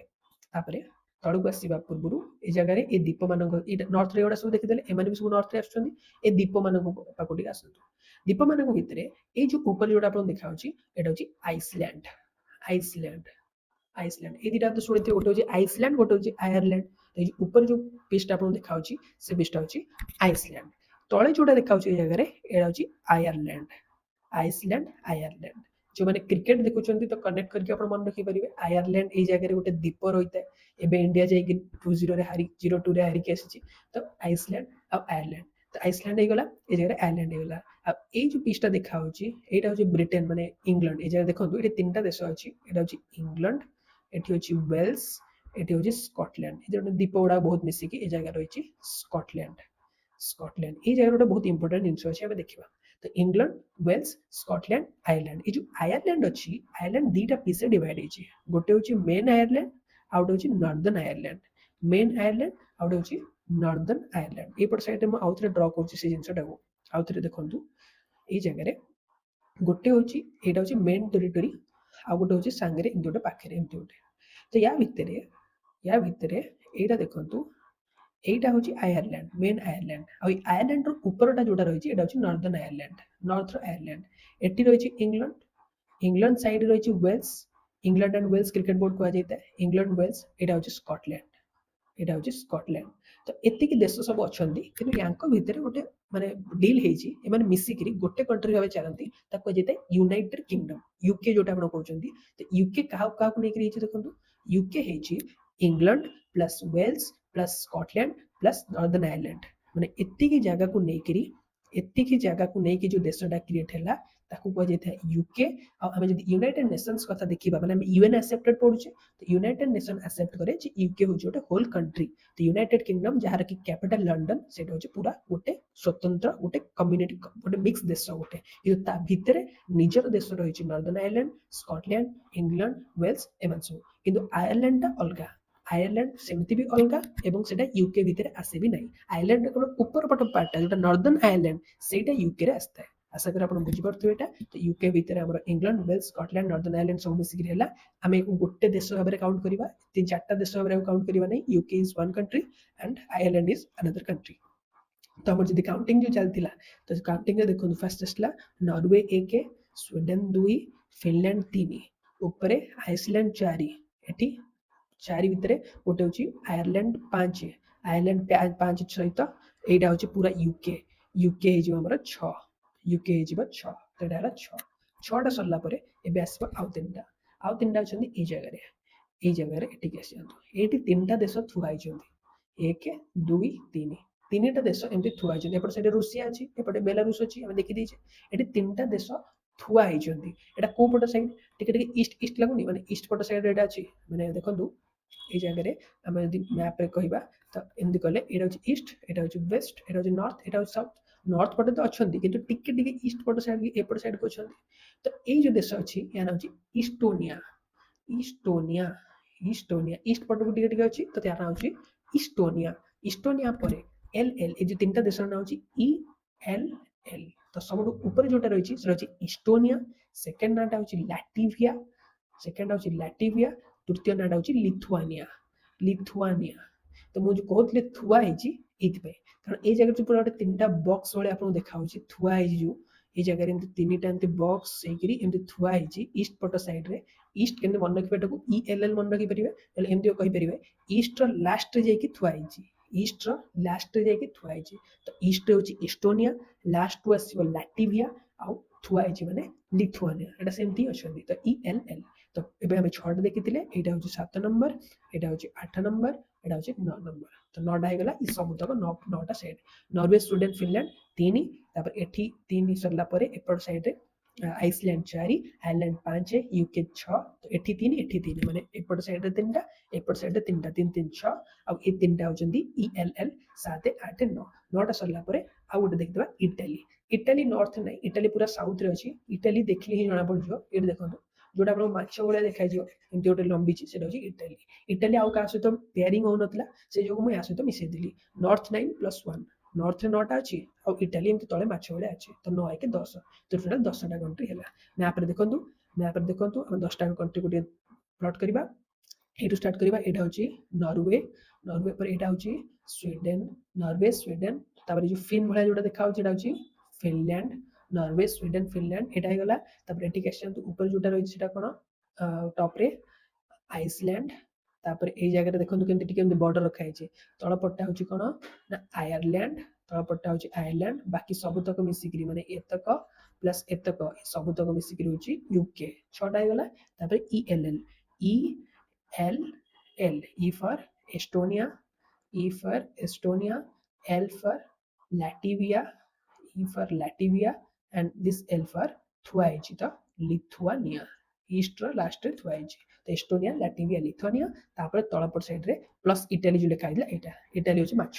ତାପରେ ତଳକୁ ଆସିବା ପୂର୍ବରୁ ଏଇ ଜାଗାରେ ଏ ଦ୍ୱୀପ ମାନଙ୍କ ଏଇଟା ନର୍ଥରେ ଏଗୁଡ଼ା ସବୁ ଦେଖିଦେଲେ, ଏମାନେ ବି ସବୁ ନର୍ଥରେ ଆସୁଛନ୍ତି। ଏ ଦ୍ୱୀପ ମାନଙ୍କ ପାଖକୁ ଟିକେ ଆସନ୍ତୁ। ଦ୍ୱୀପ ମାନଙ୍କ ଭିତରେ ଏଇ ଯୋଉ ଉପରେ ଯୋଉଟା ଆପଣଙ୍କୁ ଦେଖାଯାଉଛି ଏଇଟା ହେଉଛି ଆଇସଲ୍ୟାଣ୍ଡ। ଏଇ ଦିଟା ତ ଶୁଣିଥିବେ, ଗୋଟେ ହେଉଛି ଆଇସଲ୍ୟାଣ୍ଡ, ଗୋଟେ ହେଉଛି ଆୟାରଲ୍ୟାଣ୍ଡ। ଏଇ ଯୋଉ ଉପରେ ଯୋଉ ପିସଟା ଆପଣଙ୍କୁ ଦେଖାଯାଉଛି ସେ ପିସଟା ହେଉଛି ଆଇସଲ୍ୟାଣ୍ଡ। ତଳେ ଯୋଉଟା ଦେଖାଯାଉଛି ଏଇ ଜାଗାରେ ଏଇଟା ହେଉଛି ଆୟାରଲ୍ୟାଣ୍ଡ। ଯୋଉମାନେ କ୍ରିକେଟ ଦେଖୁଛନ୍ତି ତ କନେକ୍ଟ କରିକି ଆପଣ ମନେ ରଖିପାରିବେ, ଆୟାରଲ୍ୟାଣ୍ଡ ଏଇ ଜାଗାରେ ଗୋଟେ ଦ୍ୱୀପ ରହିଥାଏ। ଏବେ ଇଣ୍ଡିଆ ଯାଇକି 0-2ରେ ହାରିକି ଆସିଛି। ତ ଆଇସଲ୍ୟାଣ୍ଡ ଆଉ ଆୟାରଲ୍ୟାଣ୍ଡ, ତ ଆଇସଲ୍ୟାଣ୍ଡ ହେଇଗଲା, ଏଇ ଜାଗାରେ ଆୟାରଲ୍ୟାଣ୍ଡ ହେଇଗଲା। ଆଉ ଏଇ ଯୋଉ ପିସଟା ଦେଖାଯାଉଛି ଏଇଟା ହେଉଛି ବ୍ରିଟେନ ମାନେ ଇଂଲଣ୍ଡ। ଏଇ ଜାଗାରେ ଦେଖନ୍ତୁ ଏଠି 3ଟା ଦେଶ ଅଛି, ଏଇଟା ହେଉଛି ଇଂଲଣ୍ଡ, ଏଠି ହେଉଛି ୱେଲ୍ସ, ଏଠି ହେଉଛି ସ୍କଟଲ୍ୟାଣ୍ଡ। ଏ ଯୋଉ ଦ୍ୱୀପ ଗୁଡାକ ବହୁତ ମିଶିକି ଏ ଜାଗା ରହିଛି ସ୍କଟଲ୍ୟାଣ୍ଡ। ଏଇ ଜାଗାରେ ଗୋଟେ ବହୁତ ଇମ୍ପୋର୍ଟାଣ୍ଟ ଜିନିଷ ଅଛି, ଆମେ ଦେଖିବା। ତ ଇଂଲଣ୍ଡ, ୱେଲ୍ସ, ସ୍କଟଲ୍ୟାଣ୍ଡ, ଆୟାରଲ୍ୟାଣ୍ଡ। ଏଇ ଯୋଉ ଆୟାରଲ୍ୟାଣ୍ଡ ଅଛି, ଆୟାରଲ୍ୟାଣ୍ଡ ଦିଟା ପିସରେ ଡିଭାଇଡ ହେଇଛି। ଗୋଟେ ହେଉଛି ମେନ୍ ଆୟାରଲ୍ୟାଣ୍ଡ, ଆଉ ଗୋଟେ ହେଉଛି ନର୍ଦର୍ନ ଆୟାରଲ୍ୟାଣ୍ଡ। ମେନ୍ ଆୟାରଲ୍ୟାଣ୍ଡ ଆଉ ଗୋଟେ ହେଉଛି ନର୍ଦର୍ନ ଆୟାରଲ୍ୟାଣ୍ଡ। ଏଇପଟ ସାଇଡରେ ମୁଁ ଆଉଥରେ ଡ୍ର କରୁଛି ସେ ଜିନିଷଟାକୁ। ଆଉଥରେ ଦେଖନ୍ତୁ ଏଇ ଜାଗାରେ ଗୋଟେ ହେଉଛି ଏଇଟା ହେଉଛି ମେନ୍ ଟେରିଟୋରୀ, ଆଉ ଗୋଟେ ହେଉଛି ସାଙ୍ଗରେ ଏମିତି ଗୋଟେ ପାଖରେ ଏମିତି ଗୋଟେ। ତ ୟା ଭିତରେ ଏଇଟା ଦେଖନ୍ତୁ, ଏଇଟା ହେଉଛି ଆୟାରଲ୍ୟାଣ୍ଡ, ମେନ୍ ଆୟାରଲ୍ୟାଣ୍ଡ। ଆଉ ଏଇ ଆୟାରଲ୍ୟାଣ୍ଡର ଉପରଟା ଯୋଉଟା ରହିଛି ଏଇଟା ହେଉଛି ନର୍ଦର୍ନ ଆୟାରଲ୍ୟାଣ୍ଡ, ନର୍ଥର ଆୟାରଲ୍ୟାଣ୍ଡ। ଏଠି ରହିଛି ଇଂଲଣ୍ଡ ସାଇଡ୍ ରହିଛି Wales. England and Wales cricket board କୁହାଯାଇଥାଏ। ଇଂଲଣ୍ଡ, ୱେଲ୍ସ, ଏଇଟା ହେଉଛି ସ୍କଟଲ୍ୟାଣ୍ଡ। ଏଇଟା ହେଉଛି ସ୍କଟଲ୍ୟାଣ୍ଡ। ତ ଏତିକି ଦେଶ ସବୁ ଅଛନ୍ତି, କିନ୍ତୁ ୟାଙ୍କ ଭିତରେ ଗୋଟେ ମାନେ ଡିଲ୍ ହେଇଛି, ଏମାନେ ମିଶିକିରି ଗୋଟେ କଣ୍ଟ୍ରି ଭାବେ ଚାଲନ୍ତି, ତାକୁ କୁହାଯାଇଥାଏ ୟୁନାଇଟେଡ୍ କିଙ୍ଗଡମ୍, ୟୁକେ ଯୋଉଟା ଆପଣ କହୁଛନ୍ତି। ତ ୟୁକେ କାହାକୁ କାହାକୁ ନେଇକିରି ହେଇଛି ଦେଖନ୍ତୁ, ୟୁକେ ହେଇଛି England plus Wales plus Scotland plus northern Ireland, ମାନେ ଏତିକି ଜାଗାକୁ ନେଇକି ଯୋଉ ଦେଶଟା କ୍ରିଏଟ୍ ହେଲା ତାକୁ କୁହାଯାଇଥାଏ ୟୁକେ। ଆଉ ଆମେ ଯଦି ୟୁନାଇଟେଡ୍ ନେସନ୍ସ କଥା ଦେଖିବା, ମାନେ ଆମେ ୟୁଏନ୍ ଆକ୍ସେପ୍ଟେଡ୍ ପଢୁଛେ, ତ ୟୁନାଇଟେଡ୍ ନେସନ୍ ଆକ୍ସେପ୍ଟ କରେ ଯେ ୟୁକେ ହେଉଛି ଗୋଟେ ହୋଲ୍ କଣ୍ଟ୍ରି। ତ ୟୁନାଇଟେଡ୍ କିଙ୍ଗଡମ୍, ଯାହାର କି କ୍ୟାପିଟାଲ ଲଣ୍ଡନ, ସେଇଟା ହେଉଛି ପୁରା ଗୋଟେ ସ୍ୱତନ୍ତ୍ର ଗୋଟେ କମ୍ୟୁନିଟି, ଗୋଟେ ମିକ୍ସ ଦେଶ ଗୋଟେ, କିନ୍ତୁ ତା ଭିତରେ ନିଜର ଦେଶ ରହିଛି northern Ireland, Scotland, England, Wales, ଏମାନେ ସବୁ। କିନ୍ତୁ ଆୟାରଲାଣ୍ଡଟା ଅଲଗା, ଆୟାରଲାଣ୍ଡ ସେମିତି ବି ଅଲଗା ଏବଂ ସେଟା ୟୁକେ ଭିତରେ ଆସେ ବି ନାହିଁ। ଆୟାରଲାଣ୍ଡ କେବଳ ଉପର ପଟ ପାର୍ଟଟା ଯୋଉଟା ନର୍ଦର୍ନ ଆୟାରଲାଣ୍ଡ, ସେଇଟା ୟୁକେରେ ଆସିଥାଏ। ଆଶା କରେ ଆପଣ ବୁଝିପାରୁଥିବେ ଏଇଟା। ତ ୟୁକେ ଭିତରେ ଆମର England, Wales, Scotland, northern Ireland ସବୁ ମିଶିକି ହେଲା। ଆମେ ଏକୁ ଗୋଟେ ଦେଶ ଭାବରେ କାଉଣ୍ଟ କରିବା, 3-4ଟା ଦେଶ ଭାବରେ କାଉଣ୍ଟ କରିବା ନାହିଁ। UK is one country and Ireland is another country. ତ ଆମର ଯଦି କାଉଣ୍ଟିଂ ଯୋଉ ଚାଲିଥିଲା, ତ କାଉଣ୍ଟିଂରେ ଦେଖନ୍ତୁ ଫାଷ୍ଟ ଆସିଲା ନରୱେ 1, ସ୍ୱିଡେନ 2, ଫିନଲାଣ୍ଡ 3, ଉପରେ ଆଇସଲ୍ୟାଣ୍ଡ 4, ଏଠି 4 ଭିତରେ ଗୋଟେ ହେଉଛି ଆୟାରଲାଣ୍ଡ 5, ଆୟାରଲାଣ୍ଡ 5 ସହିତ ଏଇଟା ହେଉଛି ପୁରା ୟୁକେ, ୟୁକେ ହେଇଯିବ ଆମର 6, ୟୁକେ ହେଇଯିବ 6, ତ ଏଇଟା ହେଲା 6। 6ଟା ସରିଲା ପରେ ଏବେ ଆସିବ ଆଉ 3ଟା ଅଛନ୍ତି ଏଇ ଜାଗାରେ ଏଠିକି ଆସିଯାଆନ୍ତୁ। ଏଇଠି 3ଟା ଦେଶ ଥୁଆ ହେଇଛନ୍ତି, 1, 2, 3, 3ଟା ଦେଶ ଏମିତି ଥୁଆ ହେଇଛନ୍ତି। ଏପଟେ ସାଇଡରେ ରୁଷିଆ ଅଛି, ଏପଟେ ବେଲାରୁଷ ଅଛି, ଆମେ ଦେଖିଦେଇଛେ। ଏଠି 3ଟା ଦେଶ ଥୁଆ ହେଇଛନ୍ତି। ଏଇଟା କୋଉ ପଟ ସାଇଡ୍, ଟିକେ ଟିକେ ଇଷ୍ଟ ଇଷ୍ଟ ଲାଗୁନି, ମାନେ ଇଷ୍ଟ ପଟ ସାଇଡରେ ଏଇଟା ଅଛି। ମାନେ ଦେଖନ୍ତୁ ଏଇ ଜାଗାରେ ଆମେ ଯଦି ମ୍ୟାପରେ କହିବା, ତ ଏମିତି କଲେ ଏଇଟା ହେଉଛି ଇଷ୍ଟ, ଏଇଟା ହେଉଛି ୱେଷ୍ଟ, ଏଇଟା ହେଉଛି ନର୍ଥ, ଏଇଟା ହେଉଛି ସାଉଥ। ନର୍ଥ ପଟେ ତ ଅଛନ୍ତି, କିନ୍ତୁ ଟିକେ ଟିକେ ଇଷ୍ଟ ପଟ ସାଇଡ୍ ଏପଟ ସାଇଡକୁ ଅଛନ୍ତି। ତ ଏଇ ଯୋଉ ଦେଶ ଅଛି, ୟା ନାଁ ହେଉଛି ଇଷ୍ଟୋନିଆ, ଇଷ୍ଟୋନିଆ, ଇଷ୍ଟୋନିଆ, ଇଷ୍ଟ ପଟକୁ ଟିକେ ଟିକେ ଅଛି, ତ ତା ନାଁ ହେଉଛି ଇଷ୍ଟୋନିଆ। ଇଷ୍ଟୋନିଆ ପରେ ଏଲ୍ ଏଲ୍, এই যে 3টা ଦେଶର ନାଁ ହେଉଛି ELL। ତ ସବୁଠୁ ଉପରେ ଯୋଉଟା ରହିଛି ସେଟା ହେଉଛି ଇଷ୍ଟୋନିଆ, ସେକେଣ୍ଡ ନାଁଟା ହେଉଛି ଲାଟିଭିଆ, ତୃତୀୟ ନାଁଟା ହେଉଛି ଲିଥୁଆନିଆ। ତ ମୁଁ ଯୋଉ କହୁଥିଲି ଥୁଆ ହେଇଛି ଏଇଥିପାଇଁ, କାରଣ ଏଇ ଜାଗାରେ ପୁରା ଗୋଟେ 3ଟା ବକ୍ସ ଭଳିଆ ଆପଣଙ୍କୁ ଦେଖାଯାଉଛି, ଥୁଆ ହେଇଛି ଯୋଉ ଏଇ ଜାଗାରେ ଏମିତି 3ଟା ଏମିତି ବକ୍ସ ହେଇକିରି ଏମିତି ଥୁଆ ହେଇଛି ଇଷ୍ଟ ପଟ ସାଇଡରେ। ଇଷ୍ଟ କେମିତି ମନେ ରଖିବେ, ଏଟାକୁ ELL ମନେ ରଖିପାରିବେ, ହେଲେ ଏମିତି କହିପାରିବେ ଇଷ୍ଟର ଲାଷ୍ଟରେ ଯାଇକି ଥୁଆ ହେଇଛି, ଇଷ୍ଟର ଲାଷ୍ଟରେ ଯାଇକି ଥୁଆ ହେଇଛି। ତ ଇଷ୍ଟ ହେଉଛି ଇଷ୍ଟୋନିଆ, ଲାଷ୍ଟକୁ ଆସିବ ଲାଟିଭିଆ, ଆଉ ଥୁଆ ହେଇଛି ମାନେ ଲିଥୁଆନିଆ। ଏଟା ସେମିତି ଅଛନ୍ତି, ତ ELL। ତ ଏବେ ଆମେ 6ଟା ଦେଖିଥିଲେ, ଏଇଟା ହେଉଛି 7 ନମ୍ବର, ଏଇଟା ହେଉଛି 8 ନମ୍ବର, ଏଇଟା ହେଉଛି 9 ନମ୍ବର। ତ 9ଟା ହେଇଗଲା, ଏ ସବୁତକ 9ଟା ସାଇଡ୍। ନରୱେ, ସ୍ୱିଡେନ, ଫିନଲାଣ୍ଡ 3, ତାପରେ ଏଠି 3 ସରିଲା ପରେ ଏପଟ ସାଇଡରେ ଆଇସଲ୍ୟାଣ୍ଡ 4, ଆୟାରଲାଣ୍ଡ 5, ୟୁକେ 6, ତ ଏଠି 3, ମାନେ ଏପଟ ସାଇଡରେ 3ଟା, ଏପଟ ସାଇଡରେ 3ଟା, 3 3 6, ଆଉ ଏ 3ଟା ହେଉଛନ୍ତି ELL 7 8 9। 9ଟା ସରିଲା ପରେ ଆଉ ଗୋଟେ ଦେଖିଦେବା ଇଟାଲୀ। ଇଟାଲୀ ନର୍ଥ ନାହିଁ, ଇଟାଲୀ ପୁରା ସାଉଥରେ ଅଛି। ଇଟାଲୀ ଦେଖିଲେ ହିଁ ଜଣା ପଡିଯିବ, ଏଠି ଦେଖନ୍ତୁ ଯୋଉଟା ଆପଣଙ୍କୁ ମାଛ ଭଳିଆ ଦେଖାଯିବ ଏମିତି ଗୋଟେ ଲମ୍ବିଛି, ସେଟା ହେଉଛି ଇଟାଲୀ। ଇଟାଲୀ ଆଉ କାହା ସହିତ ପେୟାରିଂ ହଉନଥିଲା, ସେ ଯୋଗୁଁ ମୁଁ ୟା ସହିତ ମିଶେଇଦେଲି। ନର୍ଥ 9+1, ନର୍ଥରେ 9ଟା ଅଛି, ଆଉ ଇଟାଲୀ ଏମିତି ତଳେ ମାଛ ଭଳିଆ ଅଛି, ତ 9 1 10, ତ ଟୋଟାଲ 10ଟା କଣ୍ଟ୍ରି ହେଲା। ମ୍ୟାପରେ ଦେଖନ୍ତୁ ଆମେ 10ଟା କଣ୍ଟ୍ରିକୁ ଟିକେ ପ୍ଲଟ୍ କରିବା। ଏଇଠୁ ଷ୍ଟାର୍ଟ କରିବା, ଏଇଟା ହେଉଛି ନରୱେ, ନରୱେ ପରେ ଏଇଟା ହେଉଛି ସ୍ୱିଡେନ, ନରୱେ ସ୍ୱିଡେନ, ତାପରେ ଯୋଉ ଫିନ୍ ଭଳିଆ ଯୋଉଟା ଦେଖାଯାଉଛି ଏଇଟା ହେଉଛି ଫିନଲ୍ୟାଣ୍ଡ, ନରୱେ ସ୍ୱିଡେନ ଫିନଲ୍ୟାଣ୍ଡ, ଏଇଟା ହେଇଗଲା। ତାପରେ ଏଠିକି ଆସିଯାନ୍ତୁ, ଉପରେ ଯୋଉଟା ରହିଛି ସେଟା କ'ଣ, ଟପରେ ଆଇସଲ୍ୟାଣ୍ଡ, ତାପରେ ଏଇ ଜାଗାରେ ଦେଖନ୍ତୁ କେମିତି ଟିକେ ଏମିତି ବର୍ଡର ରଖାଯାଇଛି। ତଳପଟଟା ହେଉଛି କ'ଣ ନା ଆୟାରଲ୍ୟାଣ୍ଡ, ତଳପଟଟା ହେଉଛି ଆୟାରଲ୍ୟାଣ୍ଡ, ବାକି ସବୁତକ ମିଶିକିରି ମାନେ ଏତକ ପ୍ଲସ୍ ଏତକ ସବୁତକ ମିଶିକିରି ହେଉଛି ୟୁକେ। 6ଟା ହେଇଗଲା। ତାପରେ ELL, E for Estonia, L for Latvia, and this L for ଥୁଆ ହେଇଛି, ତ ଲିଥୁଆନିଆ, ଇଷ୍ଟର ଲାଷ୍ଟରେ ଥୁଆ ହେଇଛି। ତ ଏଷ୍ଟୋନିଆ, ଲାଟଭିଆ, ଲିଥୁଆନିଆ, ତାପରେ ତଳପଟ ସାଇଡରେ ପ୍ଲସ୍ ଇଟାଲୀ ଯୋଉ ଲେଖା ହେଇଥିଲା ଏଇଟା, ଇଟାଲୀ ହେଉଛି ମାଛ।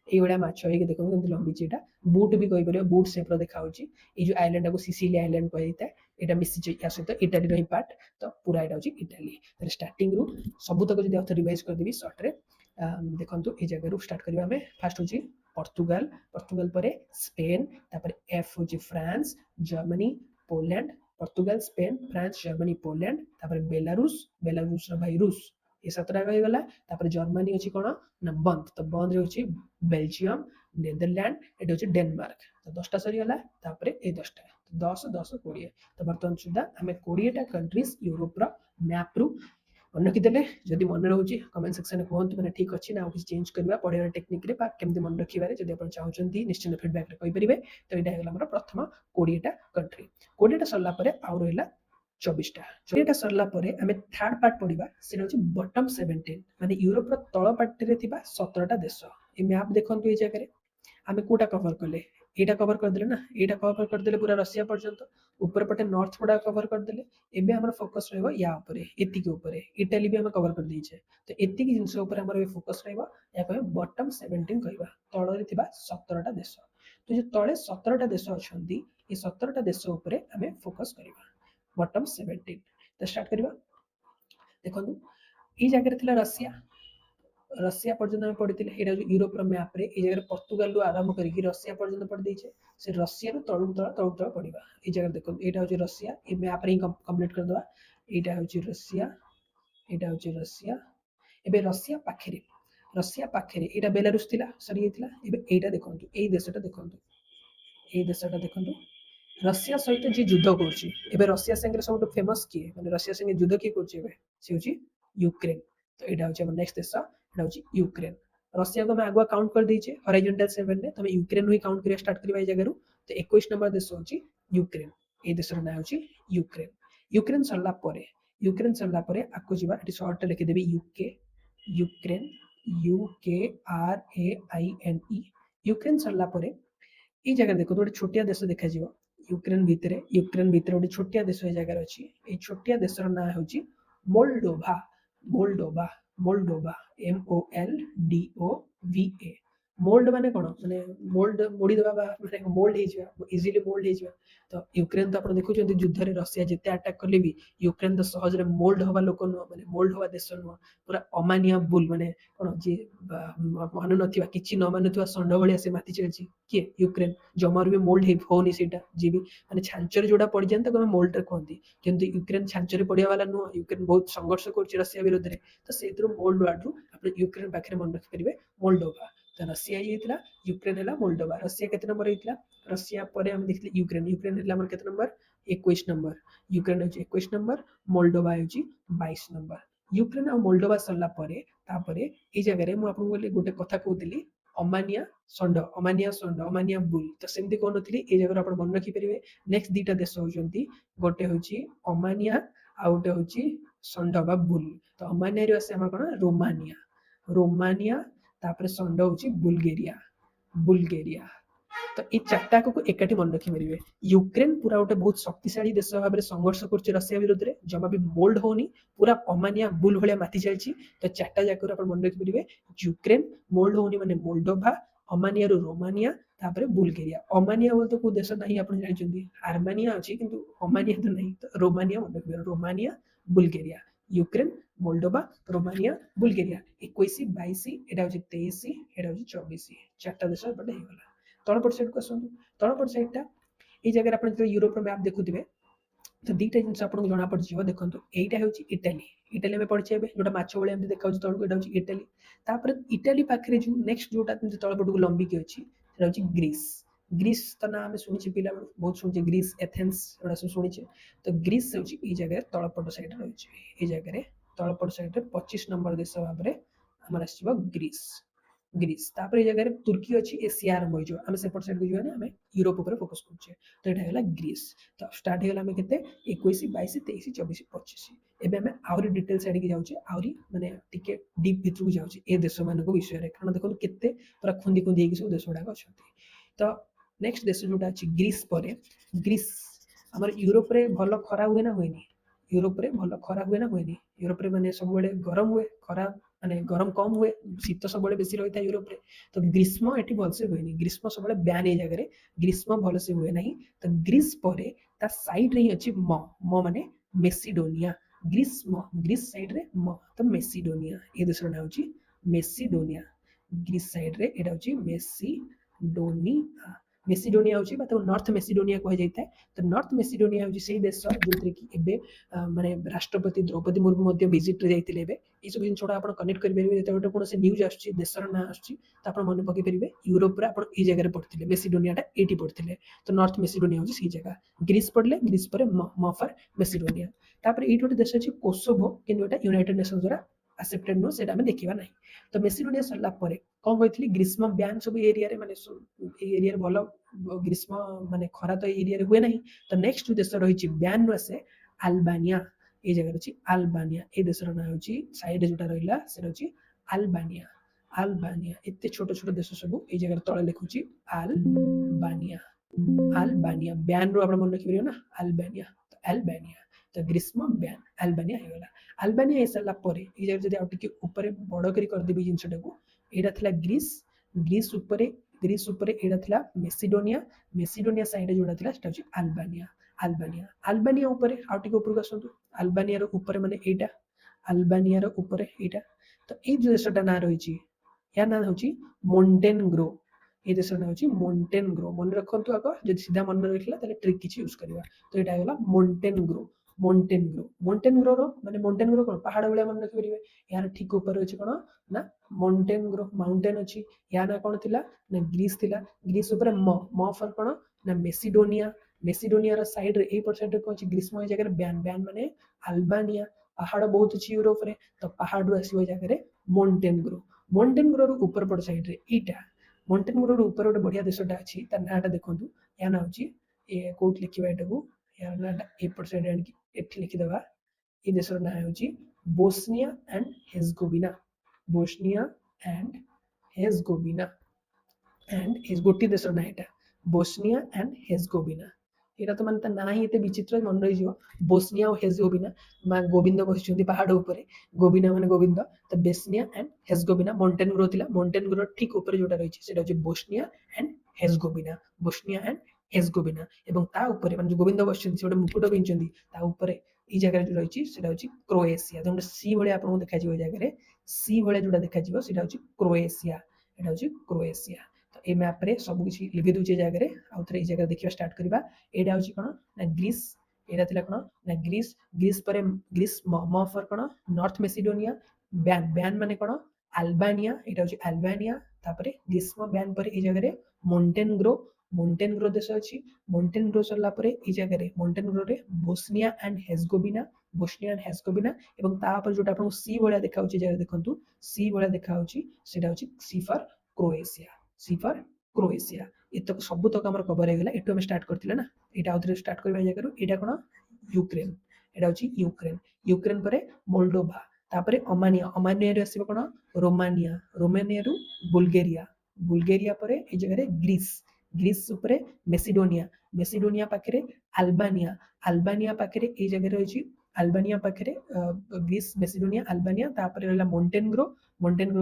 এইଭଳିଆ ମାଛ ହେଇକି ଦେଖନ୍ତୁ କେମିତି ଲମ୍ବିଛି, ଏଇଟା ବୁଟ୍ ବି କହିପାରିବ, ବୁଟ୍ ସେପ୍ର ଦେଖାଯାଉଛି। ଏଇ ଯୋଉ ଆଇଲାଣ୍ଡଟାକୁ ସିସିଲି ଆଇଲାଣ୍ଡ କୁହାଯାଇଥାଏ, ଏଇଟା ମିଶିଛି ୟା ସହିତ ଇଟାଲୀର ହିଁ ପାର୍ଟ, ତ ପୁରା ଏଇଟା ହେଉଛି ଇଟାଲୀ। ତାହେଲେ ଷ୍ଟାର୍ଟିଂରୁ ସବୁତକ ଯଦି ଆଉ ଥରେ ରିଭାଇଜ କରିଦେବି ସର୍ଟରେ, ଦେଖନ୍ତୁ ଏଇ ଜାଗାରୁ ଷ୍ଟାର୍ଟ କରିବା ଆମେ। ଫାର୍ଷ୍ଟ ହେଉଛି ପର୍ତ୍ତୁଗାଲ, ପର୍ତ୍ତୁଗାଲ ପରେ ସ୍ପେନ୍, ତାପରେ F ହେଉଛି France, Germany, Poland, Portugal, Spain, France, Germany, Poland, ତାପରେ ବେଲାରୁସର ଭାଇ ରୁଷ, ଏ 7ଟା ରହିଗଲା। ତାପରେ ଜର୍ମାନୀ ଅଛି କ'ଣ ନା ବନ୍ଦ, ତ ବନ୍ଦରେ ହେଉଛି ବେଲଜିୟମ, ନେଦରଲ୍ୟାଣ୍ଡ, ଏଠି ହେଉଛି ଡେନମାର୍କ। ତ 10ଟା ସରିଗଲା, ତାପରେ ଏଇ 10ଟା, 10 10 20। ତ ବର୍ତ୍ତମାନ ସୁଦ୍ଧା ଆମେ 20ଟା କଣ୍ଟ୍ରିଜ ୟୁରୋପର ମ୍ୟାପରୁ मन रखिदेले जदि मन रोचे कमेंट सेक्शन में कहतु मैंने ठीक अच्छी ना किसी चेंज करवा पढ़ाई टेक्निक केमती मन रखिबारे जदि आप चाहते निश्चित फीडबैक कहींपे। तो यहाँ है प्रथम 20टा कंट्री 20टा सरला आउ रहा 24टा 24टा सरला आम थर्ड पार्ट पढ़ा से बटम 17 माने यूरोप तल पार्टी 17टा देश ये मैप देखो ये जगह आम कोटा कवर कले यहाँ कवर करदे ना यहाँ कवर करदे पूरा रशिया पर्यंत ऊपर पटे नॉर्थ गुड़ा कवर करदे एबे हमर फोकस रहबो या ऊपर एतिकी ऊपर इटाली भी हम कवर कर देछे तो एतिकी जिंस ऊपर हमर फोकस रहबो या कहे बॉटम 17 कहबा तळरे थिबा 17टा देश तो जे तळे 17टा देश अछंती ए 17टा देश ऊपर हमें फोकस करबा बॉटम 17 तो स्टार्ट करबा देखो ई जगह थिला रशिया पर्यंत आम पढ़ी यहाँ यूरोप मैप रे ये जगह पर्तुगाल आरंभ करके रशिया पर्यंत पढ़ी देचे से रशिया तलू तल पढ़ा ये जगह देखो यहाँ हूँ रशिया ये मैप रे कंप्लीट करदे यहाँ हूँ रशिया यहाँ हूँ रशिया एबे रशिया पाखे यहाँ बेलारूस थिला सरी जाइतिला एबे एटा देखंतु एई देशटा देखंतु रशिया सहित जी युद्ध करछि एबे रशिया संगे सबटु फेमस किए माने रशिया संगे युद्ध किए करछि एबे से होछि यूक्रेन तो यहाँ हूँ नेक्स्ट देश यहाँ हूँ यूक्रेन रशिया को मैं आगुआ काउंट कर देछे हॉरिजॉन्टल 7 रे तमे यूक्रेन ही काउंट करिया स्टार्ट करबा ए जगह तो 21 नंबर देश होछि यूक्रेन ए देशर नाम होछि यूक्रेन यूक्रेन सरला परे आको जिबा एटी शॉर्ट लिखि देबी यूक्रेन UKRAINE यूक्रेन सरला परे ई जगह देखो गोटे छोटिया देश देखा जीवो यूक्रेन भितरे गोटे छोटिया देश ए जगह अछि ए छोटिया देशर नाम होछि मोल्डोभा मोल्डोभा मोल्डोभा MOLDOVA मोल्ड माने कोन माने मोल्ड मोड़ी देबा माने मोल्ड हे जिवा इजीली मोल्ड हे जिवा तो यूक्रेन तो आपण देखु जंती युद्ध रे रशिया जेते अटैक करले भी यूक्रेन तो सहज रे मोल्ड होबा लोक न माने मोल्ड होबा देश न पूरा अमानिया बुल माने कोन जे मान नथिबा किछि न मानुथिबा संड भलिया से माति चलछि के यूक्रेन जमार भी मोल्ड हे होनी सेटा जे भी माने छांचर जोडा पड़ जान तो मोल्ड रे कहंती किंतु यूक्रेन छांचर पड़िया वाला न यूक्रेन बहुत संघर्ष करछि रशिया विरुद्ध रे तो सेथरो मोल्ड वर्ड रु आपण यूक्रेन पाखरे मन रखि परिबे मोल्डोभा तो रशिया ये थिला यूक्रेन हला मोल्डोभा रशिया केते नंबर हेतिला रशिया परे हम देखले यूक्रेन हेला हमर केते नंबर 21 नंबर यूक्रेन होची 21 नंबर मोल्डोभा होची 22 नंबर यूक्रेन और मोल्डोभा सरला परे तापरे ए जगह रे मु आपन बोली गोटे कथा कहउतली अमानिया बुल तो सेमती कोन नथली ए जगह आपण मन रखि परिबे नेक्स्ट दीटा देश होचंती गोटे होची अमानिया आ गोटे होची संड बा बुल तो अमानिया रे आसे हमर कोन रोमानिया तापरे संड होची बुल्गेरिया तो ये चार्टा को एकाठी मन रखी पारे यूक्रेन पूरा गोटे बहुत शक्तिशाली देश भाव में संघर्ष कर रशिया विरुद्ध में जमा भी मोल्ड होनी पूरा अमानिया बुल भाया माति चलती तो चार्टा जाक मन रखी पारे यूक्रेन मोल्ड होनी माने मोल्डोभा अमानिया रोमानिया तापरे बुल्गेरिया अमानिया बोल तो कोई देश नहीं आप जानते आर्मेनिया अच्छी किंतु अमानिया तो नहीं तो रोमानिया मन रखी Romania Bulgaria Ukraine Moldova Romania Bulgaria 21 22 एटा होची 23 एटा होची 24 चारटा देश बडे हे गला तळपट साइड को आसନ୍ତୁ तळपट साइडटा ए जगह आपण जो यूरोप मैप देखुथिबे तो दीटा जिंस आपन जणा पड़ जिवो देखंतु एटा होची इटाली में पड़छे बे जोटा माछो बळे हम देखाउ तळको एटा होची इटाली तापर इटाली पाखरे जो नेक्स्ट जोटा तळपट को लंबी के अछि सेटा होची ग्रीस तो ना हमें शुणी पिला बहुत शुणी ग्रीस एथेंस एटा सब शुणी तो ग्रीस होची ए जगह तळपट साइड रहछि ए जगह तळपट साइड 25 नंबर देश भाव में हमर आसीबो ग्रीस तापर जगह तुर्की अच्छी एशिया आरंभ हो आम सेपट साइड को जाना आम यूरोप ऊपर फोकस करछे तो एटा हैला ग्रीस तो स्टार्ट हेला आम केते 21 22 23 24 25 एबे आम आउरी डिटेल साइड के जाउछे आउरी माने टिके डीप भितर को जाउछे ए देश मान को विषय रे कारण देखो केते पूरा खुंदी खुंदी के सब देश गुडा अछंती तो नेक्स्ट देश जोटा अछि ग्रीस परे ग्रीस हमर यूरोप रे भलो खरा हुए ना होइनी यूरोप रे भलो खरा हुए ना होइनी यूरोप रे माने सब बेले गरम हुए खरा माने गरम कम हुए शीत सब बेसी रही था यूरोप रे तो ग्रीष्म एटी भलसे हुए ग्रीष्म सब ब्यान ए जगह ग्रीष्म भलसे हुए ना तो ग्रीस परे ता साइड रे अछि म माने मेसिडोनिया ग्रीस साइड रे म तो मेसिडोनिया ए देशर नाम मेसिडोनिया ग्रीस साइड रे एटा अछि मेसिडोनिया मेसिडोनिया होची नॉर्थ मेसिडोनिया कह जाए तो नॉर्थ मेसिडोनिया होची से देश जो कि एबे माने राष्ट्रपति द्रौपदी मुर्मू मध्य विजिट रे जाइतिले एबे ई सब जिन छोटा आपण कनेक्ट करि परिबे जेते गोटे कोनोसे न्यूज आछी देशर ना आछी तो आपण मन पकि परिबे यूरोप रे आपण ई जगह रे पढ़थिले मेसिडोनियाटा एटी पढ़थिले तो नॉर्थ मेसिडोनिया होची सी जगह ग्रीस पढ़ले ग्रीस परे म फॉर मेसिडोनिया तापर एटी गोटे देश अछि कोसोवो किंतु एटा यूनाइटेड नेशंस द्वारा एक्सेप्टेड नो सेटा हमें देखिबा नाही तो मेसिडोनिया सरला परे कोन कहथिली ग्रीष्म ब्यान सब एरिया रे माने एरिया रे भलो ग्रीष्म माने खरा तो एरिया रे हुए नाही तो नेक्स्ट देश रही ब्यान आसे आल्बानिया ये जगह रही आल्बानिया ए देशर ना होची साइड जोटा रहिला से रही आल्बानिया आल्बानिया एते छोट छोट देश सब ए जगह तळे लिखुची आल्बानिया आल्बानिया ब्यान रो आपण मन रखि ना आल्बानिया तो अल्बानिया तो ग्रीष्म ब्यान आल्बानिया हे गला आल्बानिया हे सरला परे ए जगह जदी आ टिके ऊपर बड़ करी कर देबी जिंसटा को एटा थिला ग्रीस ग्रीस ऊपर एटा थिला मेसिडोनिया मेसिडोनिया साइड जोड़ा थिला सेटा होची आल्बानिया आल्बानिया आल्बानिया ऊपर आ टिके ऊपर आसंतु आल्बानिया रो ऊपर माने एटा आल्बानिया रो ऊपर एटा तो ए जो देशटा ना रहिची या ना होची मोंटेनग्रो ये देशर ना होची मोंटेनग्रो मन रखंतु आको जदि सीधा मन रखिला ताले ट्रिक किछि यूज करबा तो एटा गला मोंटेनग्रो मोंटेनग्रो मोंटेनग्रो रो माने मोंटेनग्रो कोन पहाड़ वाला मन रखि परिबे यार ठीक ऊपर अछि कोन ना मोंटेनग्रो माउंटेन अछि या ना कोन थिला ना ग्रीस ऊपर म फर कोन ना मेसिडोनिया मेसिडोनिया रो साइड रे ए पर साइड रे कोन अछि ग्रीष्म ए जगह ब्यान ब्यान माने अल्बानिया पहाड़ बहुत अछि यूरोप रे तो पहाड़ रो आसीबो जगह रे मोंटेनग्रो मोंटेनग्रो रो ऊपर पड़ साइड रे ईटा मोंटेनग्रो रो ऊपर गोटे बढ़िया देशटा अछि तार नाटा देखंतु या ना होची ए कोट लिखिबा एटाकू या नाटा ए पर साइड आनि एठी लिखि देबा ए देशर ना होची Bosnia and Herzegovina Bosnia and Herzegovina and इस गोटी देशर ना एटा बोस्निया एंड हेर्जेगोविना एटा तो माने ना ही एते विचित्र मन रही जो बोस्निया और हेर्जेगोविना मा गोविंद बसिचंती पहाड़ ऊपर गोविना माने गोविंद तो बोस्निया एंड हेर्जेगोविना मोंटेनग्रो थिला मोंटेनग्रो ठीक ऊपर जोटा रही सेटा होची Bosnia and Herzegovina Bosnia and हेर्जेगोविना एवं ता ऊपर माने जो गोविंद बसिचंती से गोटे मुकुट पिंचंती ता ऊपर ई जगह जो रही सेटा होची क्रोएशिया तो सी भले आपन देखा जिवो जगह रे सी भले जोटा देखा जिवो सेटा होची क्रोएशिया एटा होची क्रोएशिया तो ए मैप रे सब किछि लिखि दोचे जगह रे आ थरे ई जगह देखिबा स्टार्ट करबा एटा होची कोन ना ग्रीस एटा थिला कोन ना ग्रीस ग्रीस परे ग्रीस म फर कोन नॉर्थ मेसिडोनिया ब्यान ब्यान माने कोन अल्बानिया एटा होची अल्बानिया तापरे ग्रीष्म ब्यान परे ई जगह रे मोंटेनग्रो मोंटेनग्रो देश अछि मोंटेनग्रो सरला परे ई जगह रे मोंटेनग्रो रे बोस्निया एंड हेर्जेगोविना एवं ता पर जोटा आपन सी भलिया देखा होची जगह देखंतु सी भलिया देखा होची सेटा होची C for Croatia C for Croatia एतक सब तक हमर कवर हे गेला एटु हम स्टार्ट करथिले ना एटा आउथरे स्टार्ट करबा जगह एटा कोन यूक्रेन एटा होची यूक्रेन यूक्रेन परे मोल्डोभा तापरे अमानिया रे आसीबो कोन रोमानिया रु बुल्गेरिया बुल्गेरिया परे ए जगह रे ग्रीस ऊपर मेसिडोनिया पाखरे अल्बानिया पाखरे ए जगह रे होची अल्बानिया पाखरे ग्रीस मेसिडोनिया अल्बानिया तापरे रहला मोंटेनग्रो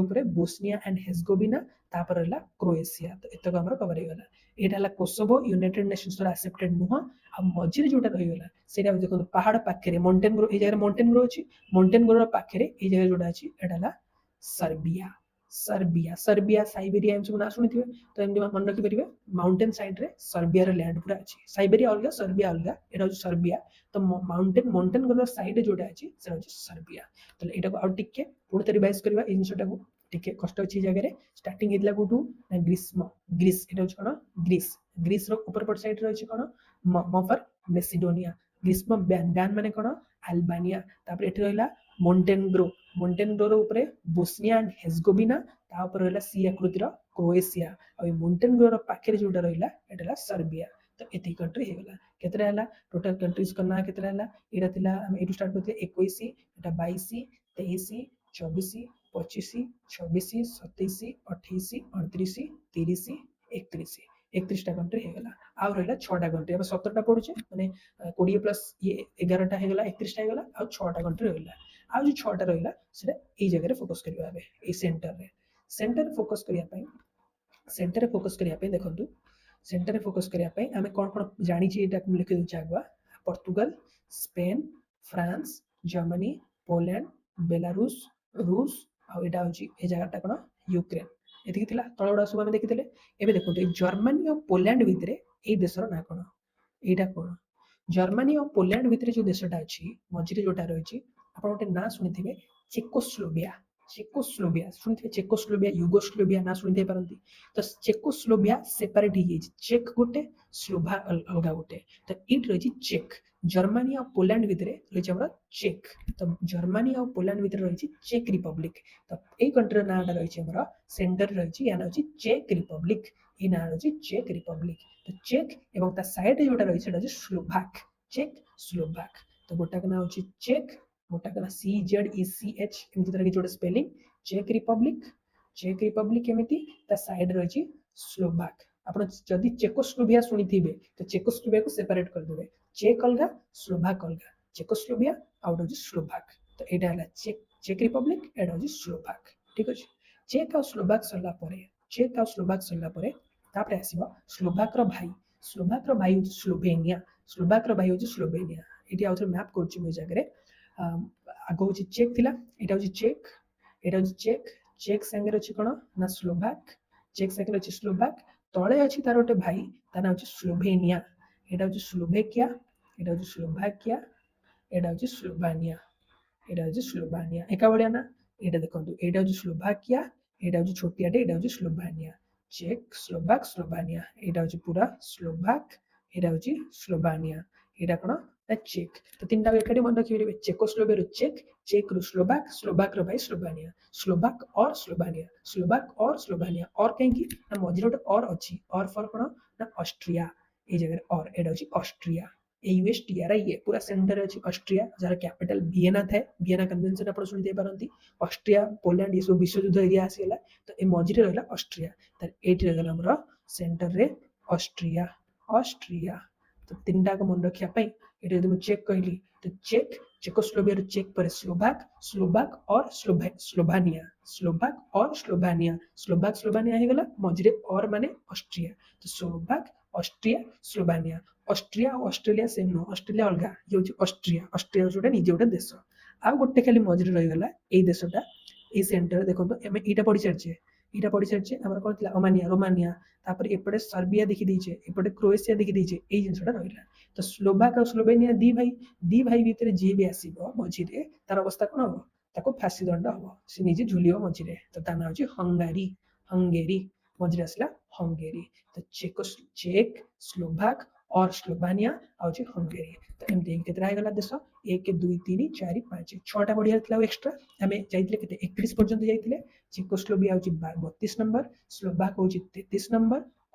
ऊपर बोस्निया एंड हेर्जेगोविना तापर रहला क्रोएशिया तो एतक हमर कवर हे गेला एटा हला कोसोवो यूनाइटेड नेशंस द्वारा एक्सेप्टेड नुह आ मझिरे जोटा रही गेला सेटा देखो पहाड़ पाखरे मोंटेनग्रो ए जगह मोंटेनग्रो अछि मोंटेनग्रो रो पाखरे ए जगह जोटा अछि एटा हला सर्बिया सर्बिया साइबेरिया एम सब ना सुनिथिबे तो एमडी मन रखि परिबे माउंटेन साइड रे सर्बिया रो लैंड पूरा अछि साइबेरिया अलगा सर्बिया अलगा एटा होची सर्बिया तो मोंटेनग्रो रो साइड जोटा अछि सेटा होची सर्बिया तो एटा को आउट टिके पुणी रिवाइज करबा इन जिनिसटा को टिके कष्ट अछि जगह रे स्टार्टिंग हेतला कोठू ना ग्रीस एटा होची कोन ग्रीस रो ऊपर पट साइड रे अछि कोन म फॉर मेसिडोनिया ग्रीष्म ब्यान माने कोन अल्बानिया तापर एठी रहला मोंटेनग्रो रो ऊपर बोस्निया एंड हेर्जेगोविना ता ऊपर रहला सी आकृति रो क्रोएशिया आ मोंटेनग्रो रो पाखरे जोटा रहला एटा सर्बिया तो एति कंट्री हे गेला केतरा हला टोटल कंट्रीज का ना केतरा हला एटा थिला हम एटु स्टार्ट करते 21 एटा 22 23 24 25 26 27 28 29 30 31 31 टा कंट्री हे गेला आ रहला 6 टा कंट्री अब 17 टा पडुचे माने 20 प्लस ये 11 टा हे गेला 31 टा हे गेला आ 6 टा कंट्री हे गेला आ जो 6 टा रहला सेटा ए जगह रे फोकस करबा बे ए सेंटर फोकस करिया पई सेंटर रे फोकस करिया पई देखंतु सेंटर रे फोकस करिया पई हमें कोन कोन जानि छी एटा लिखि दउ चागवा Portugal Spain France Germany Poland Belarus रूस आ एटा होची ए जगहटा कोन यूक्रेन ଏତିକି ଥିଲା ତଳ ଗୁଡ଼ା ସବୁ ଆମେ ଦେଖିଥିଲେ। ଏବେ ଦେଖନ୍ତୁ ଏଇ ଜର୍ମାନୀ ଆଉ ପୋଲାଣ୍ଡ ଭିତରେ ଏଇ ଦେଶର ନାଁ କ'ଣ? ଏଇଟା କ'ଣ? ଜର୍ମାନୀ ଆଉ ପୋଲାଣ୍ଡ ଭିତରେ ଯୋଉ ଦେଶଟା ଅଛି ମଝିରେ ଯୋଉଟା ରହିଛି ଆପଣ ଗୋଟେ ନାଁ ଶୁଣିଥିବେ ଚେକୋସ୍ଲୋଭିଆ। ଚେକୋସ୍ଲୋଭିଆ ଶୁଣିଥିବେ, ଚେକୋସ୍ଲୋଭିଆ, ୟୁଗୋସ୍ଲୋଭିଆ ନାଁ ଶୁଣିଥାଇ ପାରନ୍ତି। ତ ଚେକୋସ୍ଲୋଭିଆ ସେପାରେଟ୍ ହେଇଯାଇଛି, ଚେକ୍ ଗୋଟେ, ସ୍ଲୋଭା ଅଲଗା ଗୋଟେ। ତ ଏଇଠି ରହିଛି ଚେକ୍। ଜର୍ମାନୀ ଆଉ ପୋଲାଣ୍ଡ ଭିତରେ ରହିଛି ଆମର ଚେକ୍। ତ ଜର୍ମାନୀ ଆଉ ପୋଲାଣ୍ଡ ଭିତରେ ରହିଛି ଚେକ୍ ରିପବ୍ଲିକ। ତ ଏଇ କଣ୍ଟ୍ରିର ନାଁଟା ରହିଛି ଆମର ସେଣ୍ଟରରେ ରହିଛି, ୟା ନାଁ ହେଉଛି ଚେକ୍ ରିପବ୍ଲିକ। ଏଇ ନାଁ ହେଉଛି ଚେକ୍ ରିପବ୍ଲିକ। ତ ଚେକ୍ ଏବଂ ତା ସାଇଡରେ ଯୋଉଟା ରହିଛି ସେଟା ହେଉଛି ସ୍ଲୋଭାକ। ଚେକ୍ ସ୍ଲୋଭାକ। ତ ଗୋଟାକ ନାଁ ହେଉଛି ଚେକ୍, ଗୋଟାକ ନାଁ CZECH ଏମିତି ତାର କିଛି ଗୋଟେ spelling. Check republic, check republic ଏମିତି, ତା ସାଇଡରେ ରହିଛି ସ୍ଲୋଭାକ। ଆପଣ ଯଦି ଚେକୋସ୍ଲୋଭିଆ ଶୁଣିଥିବେ ତ ଚେକୋସ୍ଲୋଭିଆକୁ ସେପାରେଟ୍ କରିଦେବେ, ଚେକ୍ ଅଲଗା, ସ୍ଲୋଭାକ ଅଲଗା। ଚେକୋସ୍ଲୋଭିଆ ଆଉ ଗୋଟେ ହେଉଛି ସ୍ଲୋଭାକ। ତ ଏଇଟା ହେଲା ଚେକ୍ ରିପବ୍ଲିକ, ଏଇଟା ହେଉଛି ସ୍ଲୋଭାକ। ଠିକ ଅଛି। ଚେକ୍ ଆଉ ସ୍ଲୋଭାକ ସରିଲା ପରେ, ଚେକ୍ ଆଉ ସ୍ଲୋଭାକ ସରିଲା ପରେ ତାପରେ ଆସିବ ସ୍ଲୋଭାକର ଭାଇ। ସ୍ଲୋଭାକର ଭାଇ ହେଉଛି ସ୍ଲୋଭେନିଆ। ସ୍ଲୋଭାକର ଭାଇ ହେଉଛି ସ୍ଲୋଭେନିଆ। ଏଠି ଆଉ ଥରେ ମ୍ୟାପ୍ କରୁଛି ମୁଁ ଏ ଜାଗାରେ। ଆଗ ହେଉଛି ଚେକ୍ ଥିଲା, ଏଇଟା ହେଉଛି ଚେକ୍, ଏଇଟା ହେଉଛି ଚେକ୍। ଚେକ୍ ସାଙ୍ଗରେ ଅଛି କ'ଣ ନା ସ୍ଲୋଭାକ, ଚେକ୍ ସାଙ୍ଗରେ ଅଛି ସ୍ଲୋଭାକ। ତଳେ ଅଛି ତାର ଗୋଟେ ଭାଇ, ତା ନାଁ ହେଉଛି ସ୍ଲୋଭେନିଆ। ଏଇଟା ହେଉଛି ସ୍ଲୋଭେକିଆ, ଏଇଟା ହେଉଛି ସ୍ଲୋଭାକିଆ, ଏଇଟା ହେଉଛି ସ୍ଲୋଭାନିଆ, ଏଇଟା ହେଉଛି ସ୍ଲୋଭାନିଆ। ଏକା ଭଳିଆ ନା। ଏଇଟା ଦେଖନ୍ତୁ, ଏଇଟା ହେଉଛି ସ୍ଲୋଭାକିଆ, ଏଇଟା ହେଉଛି ଛୋଟିଆଟେ, ଏଇଟା ହେଉଛି ସ୍ଲୋଭାନିଆ। ଚେକ୍, ସ୍ଲୋଭାକ, ସ୍ଲୋଭାନିଆ। ଏଇଟା ହେଉଛି ପୁରା ସ୍ଲୋଭାକ, ଏଇଟା ହେଉଛି ସ୍ଲୋଭାନିଆ। ଏଇଟା କ'ଣ ନା ଚେକ୍। ତ ତିନିଟାକୁ ଏକାଠି ମନେ ରଖିପାରିବେ, ଚେକୋସ୍ଲୋଭିଆରୁ ଚେକ୍, ଚେକ୍ରୁ ସ୍ଲୋଭାକ, ସ୍ଲୋଭାକର ଭାଇ ସ୍ଲୋଭାନିଆ। ସ୍ଲୋଭାକ ଅର୍ ସ୍ଲୋଭାନିଆ, ସ୍ଲୋଭାକ ଅର୍ ସ୍ଲୋଭାନିଆ। ଅର୍ କାହିଁକି ନା ମଝିରେ ଗୋଟେ ଅର୍ ଅଛି। ଅର୍ ଫର୍ କ'ଣ ନା ଅଷ୍ଟ୍ରିଆ। ଏଇ ଜାଗାରେ ଅର୍, ଏଇଟା ହେଉଛି ଅଷ୍ଟ୍ରିଆ। AUSTRIA ପୁରା ସେଣ୍ଟରରେ ଅଛି ଅଷ୍ଟ୍ରିଆ, ଯାହାର କ୍ୟାପିଟାଲ ଭିଏନା ଥାଏ। ଭିଏନା କନଭେନସନ ଆପଣ ଶୁଣିଦେଇ ପାରନ୍ତି। ଅଷ୍ଟ୍ରିଆ, ପୋଲାଣ୍ଡ ଏସବୁ ବିଶ୍ୱଯୁଦ୍ଧ ଏରିଆ ଆସିଗଲା, ତ ଏ ମଝିରେ ରହିଲା ଅଷ୍ଟ୍ରିଆ। ତାର ଏଇଠି ରହିଗଲା ଆମର ସେଣ୍ଟରରେ ଅଷ୍ଟ୍ରିଆ। ଅଷ୍ଟ୍ରିଆ। ତ ତିନିଟାକୁ ମନେ ରଖିବା ପାଇଁ ଏଠି ଯଦି ମୁଁ ଚେକ୍ କହିଲି ତ ଚେକ୍, ଚେକୋସ୍ଲୋଭିଆରୁ ଚେକ୍ ପରେ ସ୍ଲୋଭାକ, ସ୍ଲୋଭାକ ଅର୍ ସ୍ଲୋଭାନିଆ, ସ୍ଲୋଭାକ ଅର୍ ସ୍ଲୋଭାନିଆ। ସ୍ଲୋଭାକ ସ୍ଲୋଭାନିଆ ହେଇଗଲା, ମଝିରେ ଅର୍ ମାନେ ଅଷ୍ଟ୍ରିଆ। ତ ସ୍ଲୋଭାକ, ଅଷ୍ଟ୍ରିଆ, ସ୍ଲୋଭାନିଆ। ଅଷ୍ଟ୍ରିଆ ଆଉ ଅଷ୍ଟ୍ରେଲିଆ ସେମ୍ ନୁହଁ, ଅଷ୍ଟ୍ରେଲିଆ ଅଲଗା, ଇଏ ହେଉଛି ଅଷ୍ଟ୍ରିଆ। ଅଷ୍ଟ୍ରିଆ ହେଉଛି ଗୋଟେ ନିଜେ ଗୋଟେ ଦେଶ। ଆଉ ଗୋଟେ ଖାଲି ମଝିରେ ରହିଗଲା ଏଇ ଦେଶଟା, ଏଇ ସେଣ୍ଟରରେ ଦେଖନ୍ତୁ ଆମେ ଏଇଟା ପଢି ସାରିଛେ, ଏଇଟା ପଢି ସାରିଛେ। ଆମର କ'ଣ ଥିଲା ଅମାନିଆ, ରୋମାନିଆ, ତାପରେ ଏପଟେ ସର୍ବିଆ ଦେଖିଦେଇଛେ, ଏପଟେ କ୍ରୋଏସିଆ ଦେଖିଦେଇଛେ, ଏଇ ଜିନିଷଟା ରହିଲା। ତ ସ୍ଲୋଭାକ ଆଉ ସ୍ଲୋଭେନିଆ ଦି ଭାଇ ଭିତରେ ଯିଏ ବି ଆସିବ ମଝିରେ ତାର ଅବସ୍ଥା କ'ଣ ହବ? ତାକୁ ଫାଶୀ ଦଣ୍ଡ ହବ, ସେ ନିଜେ ଝୁଲିବ ମଝିରେ। ତ ତା ନାଁ ହେଉଛି ହଙ୍ଗାରୀ। ହଙ୍ଗେରୀ, ମଝିରେ ଆସିଲା ହଙ୍ଗେରୀ। ତ ଚେକ୍, ସ୍ଲୋଭାକ ଅର୍ ସ୍ଲୋଭାନିଆ ଆଉ ହେଉଛି ହଙ୍ଗେରୀ। ତ ଏମିତି ହେଇକି କେତେଟା ହେଇଗଲା ଦେଶ? 1 2 3 4 5 6ଟା ବଢିଆ ଥିଲା ଆଉ ଏକ୍ସଟ୍ରା। ଆମେ ଯାଇଥିଲେ କେତେ 31 ପର୍ଯ୍ୟନ୍ତ ଯାଇଥିଲେ। ଚେକୋସ୍ଲୋଭିଆ ହେଉଛି 32 ନମ୍ବର, ସ୍ଲୋଭାକ ହେଉଛି 33 ନମ୍ବର,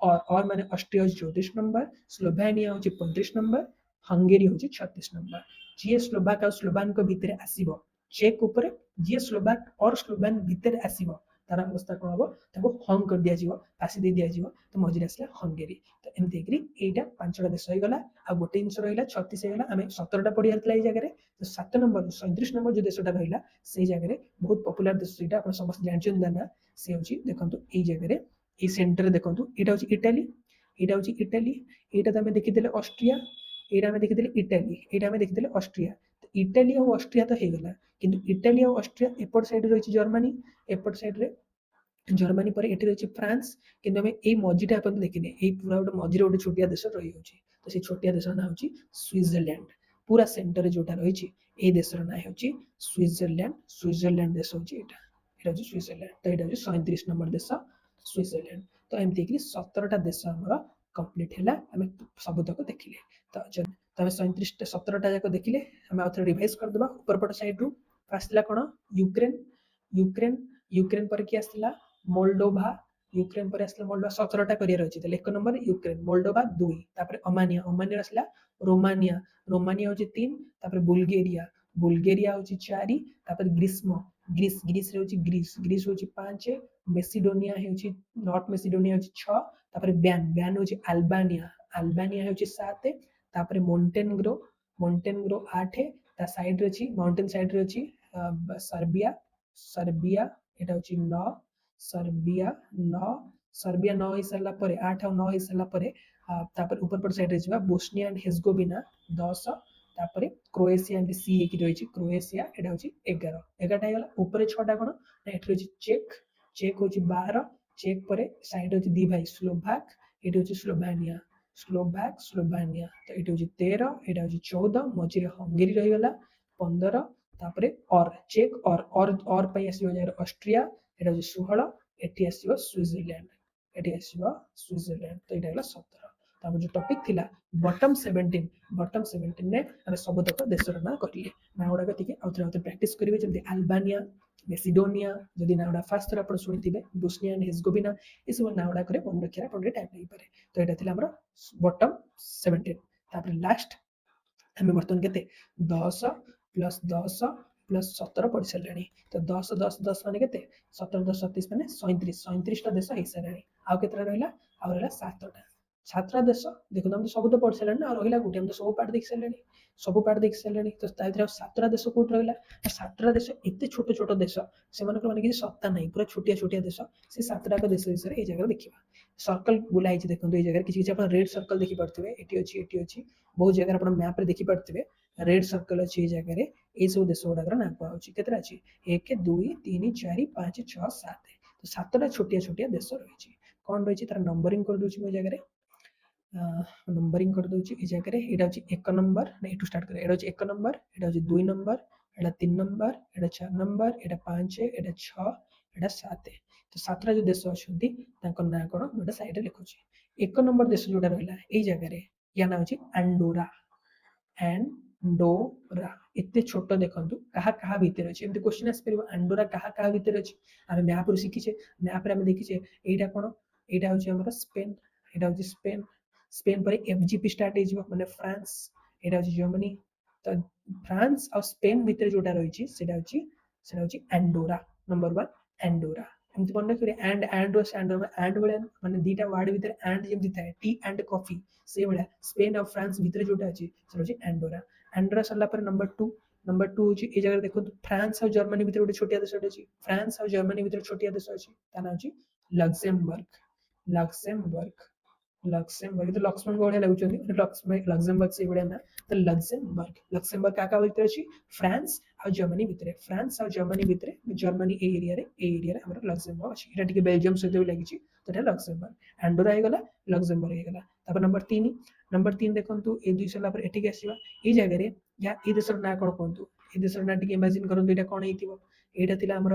ଅର୍ ମାନେ ଅଷ୍ଟ୍ରିଆ ହେଉଛି 34 ନମ୍ବର, ସ୍ଲୋଭାନିଆ ହେଉଛି 35 ନମ୍ବର, ହଙ୍ଗେରୀ ହେଉଛି 36 ନମ୍ବର। ଯିଏ ସ୍ଲୋଭାକ ଆଉ ସ୍ଲୋଭାନଙ୍କ ଭିତରେ ଆସିବ ଚେକ୍ ଉପରେ, ଯିଏ ସ୍ଲୋଭାକ ଅର୍ ସ୍ଲୋଭାନ ଭିତରେ ଆସିବ ତାର ଅବସ୍ଥା କ'ଣ ହବ? ତାକୁ ହଙ୍ଗ କରି ଦିଆଯିବ, ଫାଶୀ ଦେଇ ଦିଆଯିବ। ତ ମଝିରେ ଆସିଲା ହଙ୍ଗେରୀ। ତ ଏମିତି ହେଇକିରି ଏଇଟା 5ଟା ଦେଶ ହେଇଗଲା। ଆଉ ଗୋଟେ ଜିନିଷ ରହିଲା 36 ହେଇଗଲା। ଆମେ 17ଟା ପଢିବାର ଥିଲା ଏଇ ଜାଗାରେ। ତ 7 ନମ୍ବର 37 ନମ୍ବର ଯୋଉ ଦେଶଟା ରହିଲା ସେଇ ଜାଗାରେ ବହୁତ ପପୁଲାର ଦେଶ, ସେଇଟା ଆପଣ ସମସ୍ତେ ଜାଣିଛନ୍ତି ତା ନାଁ। ସେ ହେଉଛି ଦେଖନ୍ତୁ ଏଇ ଜାଗାରେ, ଏଇ ସେଣ୍ଟରରେ ଦେଖନ୍ତୁ, ଏଇଟା ହେଉଛି ଇଟାଲୀ, ଏଇଟା ହେଉଛି ଇଟାଲୀ, ଏଇଟା ତ ଆମେ ଦେଖିଥିଲେ ଅଷ୍ଟ୍ରିଆ, ଏଇଟା ଆମେ ଦେଖିଥିଲେ ଇଟାଲୀ, ଏଇଟା ଆମେ ଦେଖିଥିଲେ ଅଷ୍ଟ୍ରିଆ। ତ ଇଟାଲୀ ଆଉ ଅଷ୍ଟ୍ରିଆ ତ ହେଇଗଲା, କିନ୍ତୁ ଇଟାଲୀ ଆଉ ଅଷ୍ଟ୍ରିଆ ଏପଟ ସାଇଡରେ ରହିଛି ଜର୍ମାନୀ, ଏପଟ ସାଇଡରେ ଜର୍ମାନୀ ପରେ ଏଠି ରହିଛି ଫ୍ରାନ୍ସ। କିନ୍ତୁ ଆମେ ଏଇ ମଝିଟା ଏପର୍ଯ୍ୟନ୍ତ ଦେଖିନେ, ଏଇ ପୁରା ଗୋଟେ ମଝିରେ ଗୋଟେ ଛୋଟିଆ ଦେଶ ରହିଯାଉଛି। ତ ସେଇ ଛୋଟିଆ ଦେଶର ନାଁ ହେଉଛି ସୁଇଜରଲ୍ୟାଣ୍ଡ। ପୁରା ସେଣ୍ଟରରେ ଯୋଉଟା ରହିଛି ଏଇ ଦେଶର ନାଁ ହେଉଛି ସୁଇଜରଲ୍ୟାଣ୍ଡ। ସୁଇଜରଲ୍ୟାଣ୍ଡ ଦେଶ ହେଉଛି ଏଇଟା, ଏଇଟା ହେଉଛି ସୁଇଜରଲ୍ୟାଣ୍ଡ। ତ ଏଇଟା ହେଉଛି 37 ନମ୍ବର ଦେଶ ସୁଇଜରଲ୍ୟାଣ୍ଡ। ତ ଏମିତି ହେଇକି 17ଟା ଦେଶ ଆମର କମ୍ପ୍ଲିଟ୍ ହେଲା, ଆମେ ସବୁତକ ଦେଖିଲେ। ତ ଆମେ 17ଟା ଯାକ ଦେଖିଲେ। ଆମେ ଆଉ ଥରେ ରିଭାଇଜ କରିଦେବା ଉପରପଟ ସାଇଡରୁ। ଆସିଲା କ'ଣ? ୟୁକ୍ରେନ, ୟୁକ୍ରେନ, ୟୁକ୍ରେନ ପରେ କିଏ ଆସିଥିଲା? ମୋଲ୍ଡୋଭା। ୟୁକ୍ରେନ ପରେ ଆସିଲା ମୋଲ୍ଡୋଭା। 17ଟା କରିବାର ଅଛି, ତାହେଲେ 1 ନମ୍ବର ୟୁକ୍ରେନ, ମୋଲ୍ଡୋଭା 2, ତାପରେ ଅମାନିଆ, ଅମାନିଆରେ ଆସିଲା ରୋମାନିଆ, ରୋମାନିଆ ହେଉଛି 3, ତାପରେ ବୁଲଗେରିଆ, ବୁଲଗେରିଆ ହେଉଛି 4, ତାପରେ ଗ୍ରୀସରେ ହେଉଛି ଗ୍ରୀସ ହେଉଛି 5, ମେସିଡୋନିଆ ହେଉଛି ନର୍ଥ ମେସିଡୋନିଆ ହେଉଛି 6, ତାପରେ ବ୍ୟାନ୍ ହେଉଛି ଆଲବାନିଆ, ଆଲବାନିଆ ହେଉଛି 7, ତାପରେ ମଣ୍ଟେନଗ୍ରୋ 8, ତା ସାଇଡରେ ଅଛି ମାଉଣ୍ଟେନ ସାଇଡରେ ଅଛି ସର୍ବିଆ, ଏଟା ହେଉଛି 9, ସର୍ବିଆ 9 ହେଇସାରିଲା ପରେ, 8 ଆଉ 9 ହେଇସାରିଲା ପରେ ତାପରେ ଉପରପଟ ସାଇଡରେ ଯିବା ବୋସ୍ନିଆ ଆଣ୍ଡ ହେଜଗୋଭିନା 10, ତାପରେ କ୍ରୋଏସିଆ ଏମିତି ସି ହେଇକି ରହିଛି, କ୍ରୋଏସିଆ ଏଟା ହେଉଛି 11ଟା ହେଇଗଲା। ଉପରେ 6ଟା କ'ଣ ନା ଏଠି ରହିଛି ଚେକ୍, ଚେକ୍ ହେଉଛି 12, ଚେକ୍ ପରେ ସାଇଡ୍ ଅଛି 2 ଭାଇ ସ୍ଲୋଭାକ୍, ଏଠି ଅଛି ସ୍ଲୋଭାନିଆ, ସ୍ଲୋଭାନିଆ। ତ ଏଠି ହେଉଛି 13, ଏଇଟା ହେଉଛି 14, ମଝିରେ ହଙ୍ଗେରୀ ରହିଗଲା 15, ତାପରେ ଚେକ୍ ଅର୍ ପାଇଁ ଆସିବ ଜାଗାରେ ଅଷ୍ଟ୍ରିଆ, ଏଇଟା ହେଉଛି 16, ଏଠି ଆସିବ ସୁଇଜରଲ୍ୟାଣ୍ଡ, ତ ଏଇଟା ହେଲା 17। ତାପରେ ଯୋଉ ଟପିକ୍ ଥିଲା ବଟମ୍ 17ରେ ଆମେ ସବୁତକ ଦେଶର ନାଁ କରିଲେ। ନାଁ ଗୁଡ଼ାକ ଟିକେ ଆଉଥରେ ପ୍ରାକ୍ଟିସ୍ କରିବେ, ଯେମିତି ଆଲବାନିଆ, ମେସିଡୋନିଆ, ଯଦି ନାଁ ଗୁଡ଼ା ଫାର୍ଷ୍ଟ ଥର ଆପଣ ଶୁଣିଥିବେ, ବୋସ୍ନିଆ ଆଣ୍ଡ ହେର୍ଜେଗୋଭିନା, ଏସବୁ ନାଁ ଗୁଡ଼ାକରେ ମନେ ରଖିବାରେ ଆପଣଙ୍କ ଟାଇମ୍ ଲାଗିପାରେ। ତ ଏଇଟା ଥିଲା ଆମର ବଟମ୍ 17। ତାପରେ ଲାଷ୍ଟ ଆମେ ବର୍ତ୍ତମାନ କେତେ 10 ପ୍ଲସ୍ 10 ପ୍ଲସ୍ 17 ପଢି ସାରିଲାଣି। ତ 10 10 10 ମାନେ କେତେ 17 10 37 ମାନେ 37ଟା ଦେଶ ହେଇସାରିଲାଣି। ଆଉ କେତେଟା ରହିଲା? ଆଉ ରହିଲା 7ଟା ଦେଶ। ଦେଖନ୍ତୁ ଆମେ ସବୁ ତ ପଢି ସାରିଲାଣି ନା, ଆଉ ରହିଲା ଗୋଟେ, ଆମେ ତ ସବୁ ପାର୍ଟ ଦେଖି ସାରିଲାଣି। ତ ତା ଭିତରେ ଆଉ 7ଟା ଦେଶ କୋଉଠି ରହିଲା? 7ଟା ଦେଶ ଏତେ ଛୋଟ ଛୋଟ ଦେଶ, ସେମାନଙ୍କର ମାନେ କିଛି ସତ୍ତା ନାହିଁ, ପୁରା ଛୋଟିଆ ଦେଶ। ସେ 7ଟାକ ଦେଶ ବିଷୟରେ ଏଇ ଜାଗାରେ ଦେଖିବା। ସର୍କଲ ବୁଲା ହେଇଛି, ଦେଖନ୍ତୁ ଏଇ ଜାଗାରେ କିଛି କିଛି ଆପଣ ରେଡ୍ ସର୍କଲ ଦେଖିପାରୁଥିବେ, ଏଠି ଅଛି। ବହୁତ ଜାଗାରେ ଆପଣ ମ୍ୟାପରେ ଦେଖିପାରୁଥିବେ ରେଡ୍ ସର୍କଲ ଅଛି ଏଇ ଜାଗାରେ। ଏଇ ସବୁ ଦେଶ ଗୁଡାକର ନାଁ କୁହାଯାଉଛି। କେତେଟା ଅଛି? 1 2 3 4 5 6 7। ତ 7ଟା ଛୋଟିଆ ଦେଶ ରହିଛି। କଣ ରହିଛି ତାର ନମ୍ବରିଂ କରିଦଉଛି ମୁଁ ଏଇ ଜାଗାରେ। ନମ୍ବରିଂ କରିଦଉଛି ଏଇ ଜାଗାରେ। ଏଇଟା ହେଉଛି 1 ନମ୍ବର, ଏଠୁ ଷ୍ଟାର୍ଟ କରିବା। ଏଇଟା ହେଉଛି 1 ନମ୍ବର, ଏଇଟା ହେଉଛି 2 ନମ୍ବର, ଏଇଟା 3 ନମ୍ବର, ଏଇଟା 4 ନମ୍ବର, ଏଇଟା 5, ଏଇଟା 6, ଏଇଟା 7। ତ 7ଟା ଯୋଉ ଦେଶ ଅଛନ୍ତି ତାଙ୍କ ନାଁ କଣ ମୁଁ ଏଇଟା ସାଇଡରେ ଲେଖୁଛି। 1 ନମ୍ବର ଦେଶ ଯୋଉଟା ରହିଲା ଏଇ ଜାଗାରେ, ୟା ନାଁ ହେଉଛି ଆଣ୍ଡୋରା। ଏତେ ଛୋଟ, ଦେଖନ୍ତୁ କାହା ଭିତରେ ଅଛି। ଏମିତି କ୍ୱେଶ୍ଚିନ୍ ଆସିପାରିବ, ଆଣ୍ଡୋରା କାହା ଭିତରେ ଅଛି? ଆମେ ମ୍ୟାପରୁ ଶିଖିଛେ, ମ୍ୟାପରେ ଆମେ ଦେଖିଛେ ଏଇଟା କଣ, ଏଇଟା ହେଉଛି ଆମର ସ୍ପେନ୍, ଏଇଟା ହେଉଛି ସ୍ପେନ୍ ପରେ FGP ଷ୍ଟାର୍ଟ ହେଇଯିବ, ମାନେ ଫ୍ରାନ୍ସ, ଏଇଟା ହେଉଛି ଜର୍ମାନୀ। ତ ଫ୍ରାନ୍ସ ଆଉ ସ୍ପେନ୍ ଭିତରେ ଯୋଉଟା ରହିଛି ସେଟା ହେଉଛି ଆଣ୍ଡୋରା। Number 1 Andorra. ଏମିତି ମନେ ରଖିବେ, ଆଣ୍ଡ ଭଳିଆ, ମାନେ ଦିଟା ୱାର୍ଡ ଭିତରେ ଆଣ୍ଡ ଯେମିତି ଥାଏ, ଟି ଆଣ୍ଡ କଫି, ସେଇଭଳିଆ ସ୍ପେନ୍ ଆଉ ଫ୍ରାନ୍ସ ଭିତରେ ଯୋଉଟା ଅଛି ସେଟା ହେଉଛି ଆଣ୍ଡୋରା। ଆଣ୍ଡୋରା ସରିଲା ପରେ ନମ୍ବର 2 ହେଉଛି ଏଇ ଜାଗାରେ ଦେଖନ୍ତୁ, ଫ୍ରାନ୍ସ ଆଉ ଜର୍ମାନୀ ଭିତରେ ଗୋଟେ ଛୋଟିଆ ଦେଶଟେ ଅଛି। ଫ୍ରାନ୍ସ ଆଉ ଜର୍ମାନୀ ଭିତରେ ଛୋଟିଆ ଦେଶ ଅଛି, ତା ନାଁ ହେଉଛି ଲକ୍ସେମବର୍ଗ। କିନ୍ତୁ ଲକ୍ଷ୍ମଣ ଭଳିଆ ଲାଗୁଛନ୍ତି, ଲକ୍ସେମବର୍ଗ ସେଇଭଳିଆ ନା। ତ ଲକ୍ସେମବର୍ଗ କାହା ଭିତରେ ଅଛି? ଫ୍ରାନ୍ସ ଆଉ ଜର୍ମାନୀ ଭିତରେ। ଜର୍ମାନୀ ଏଇ ଏରିଆରେ ଆମର ଲକ୍ସେମବର୍ଗ ଅଛି। ଏଇଟା ଟିକେ ବେଲଜିୟମ ସହିତ ବି ଲାଗିଛି, ତ ଏଇଟା ଲକ୍ସେମବର୍ଗ। ଆଣ୍ଡୋରା ହେଇଗଲା, ଲକ୍ସେମବର୍ଗ ହେଇଗଲା। ତାପରେ ନମ୍ବର 3 ଦେଖନ୍ତୁ, ଏଇ 2 ସରିଲା ପରେ ଏଠିକି ଆସିବା। ଏଇ ଜାଗାରେ ଏଇ ଦେଶର ନାଁ କଣ କୁହନ୍ତୁ? ଏଇ ଦେଶର ନାଁ ଟିକେ ଇମାଜିନ କରନ୍ତୁ, ଏଇଟା କଣ ହେଇଥିବ? ଏଇଟା ଥିଲା ଆମର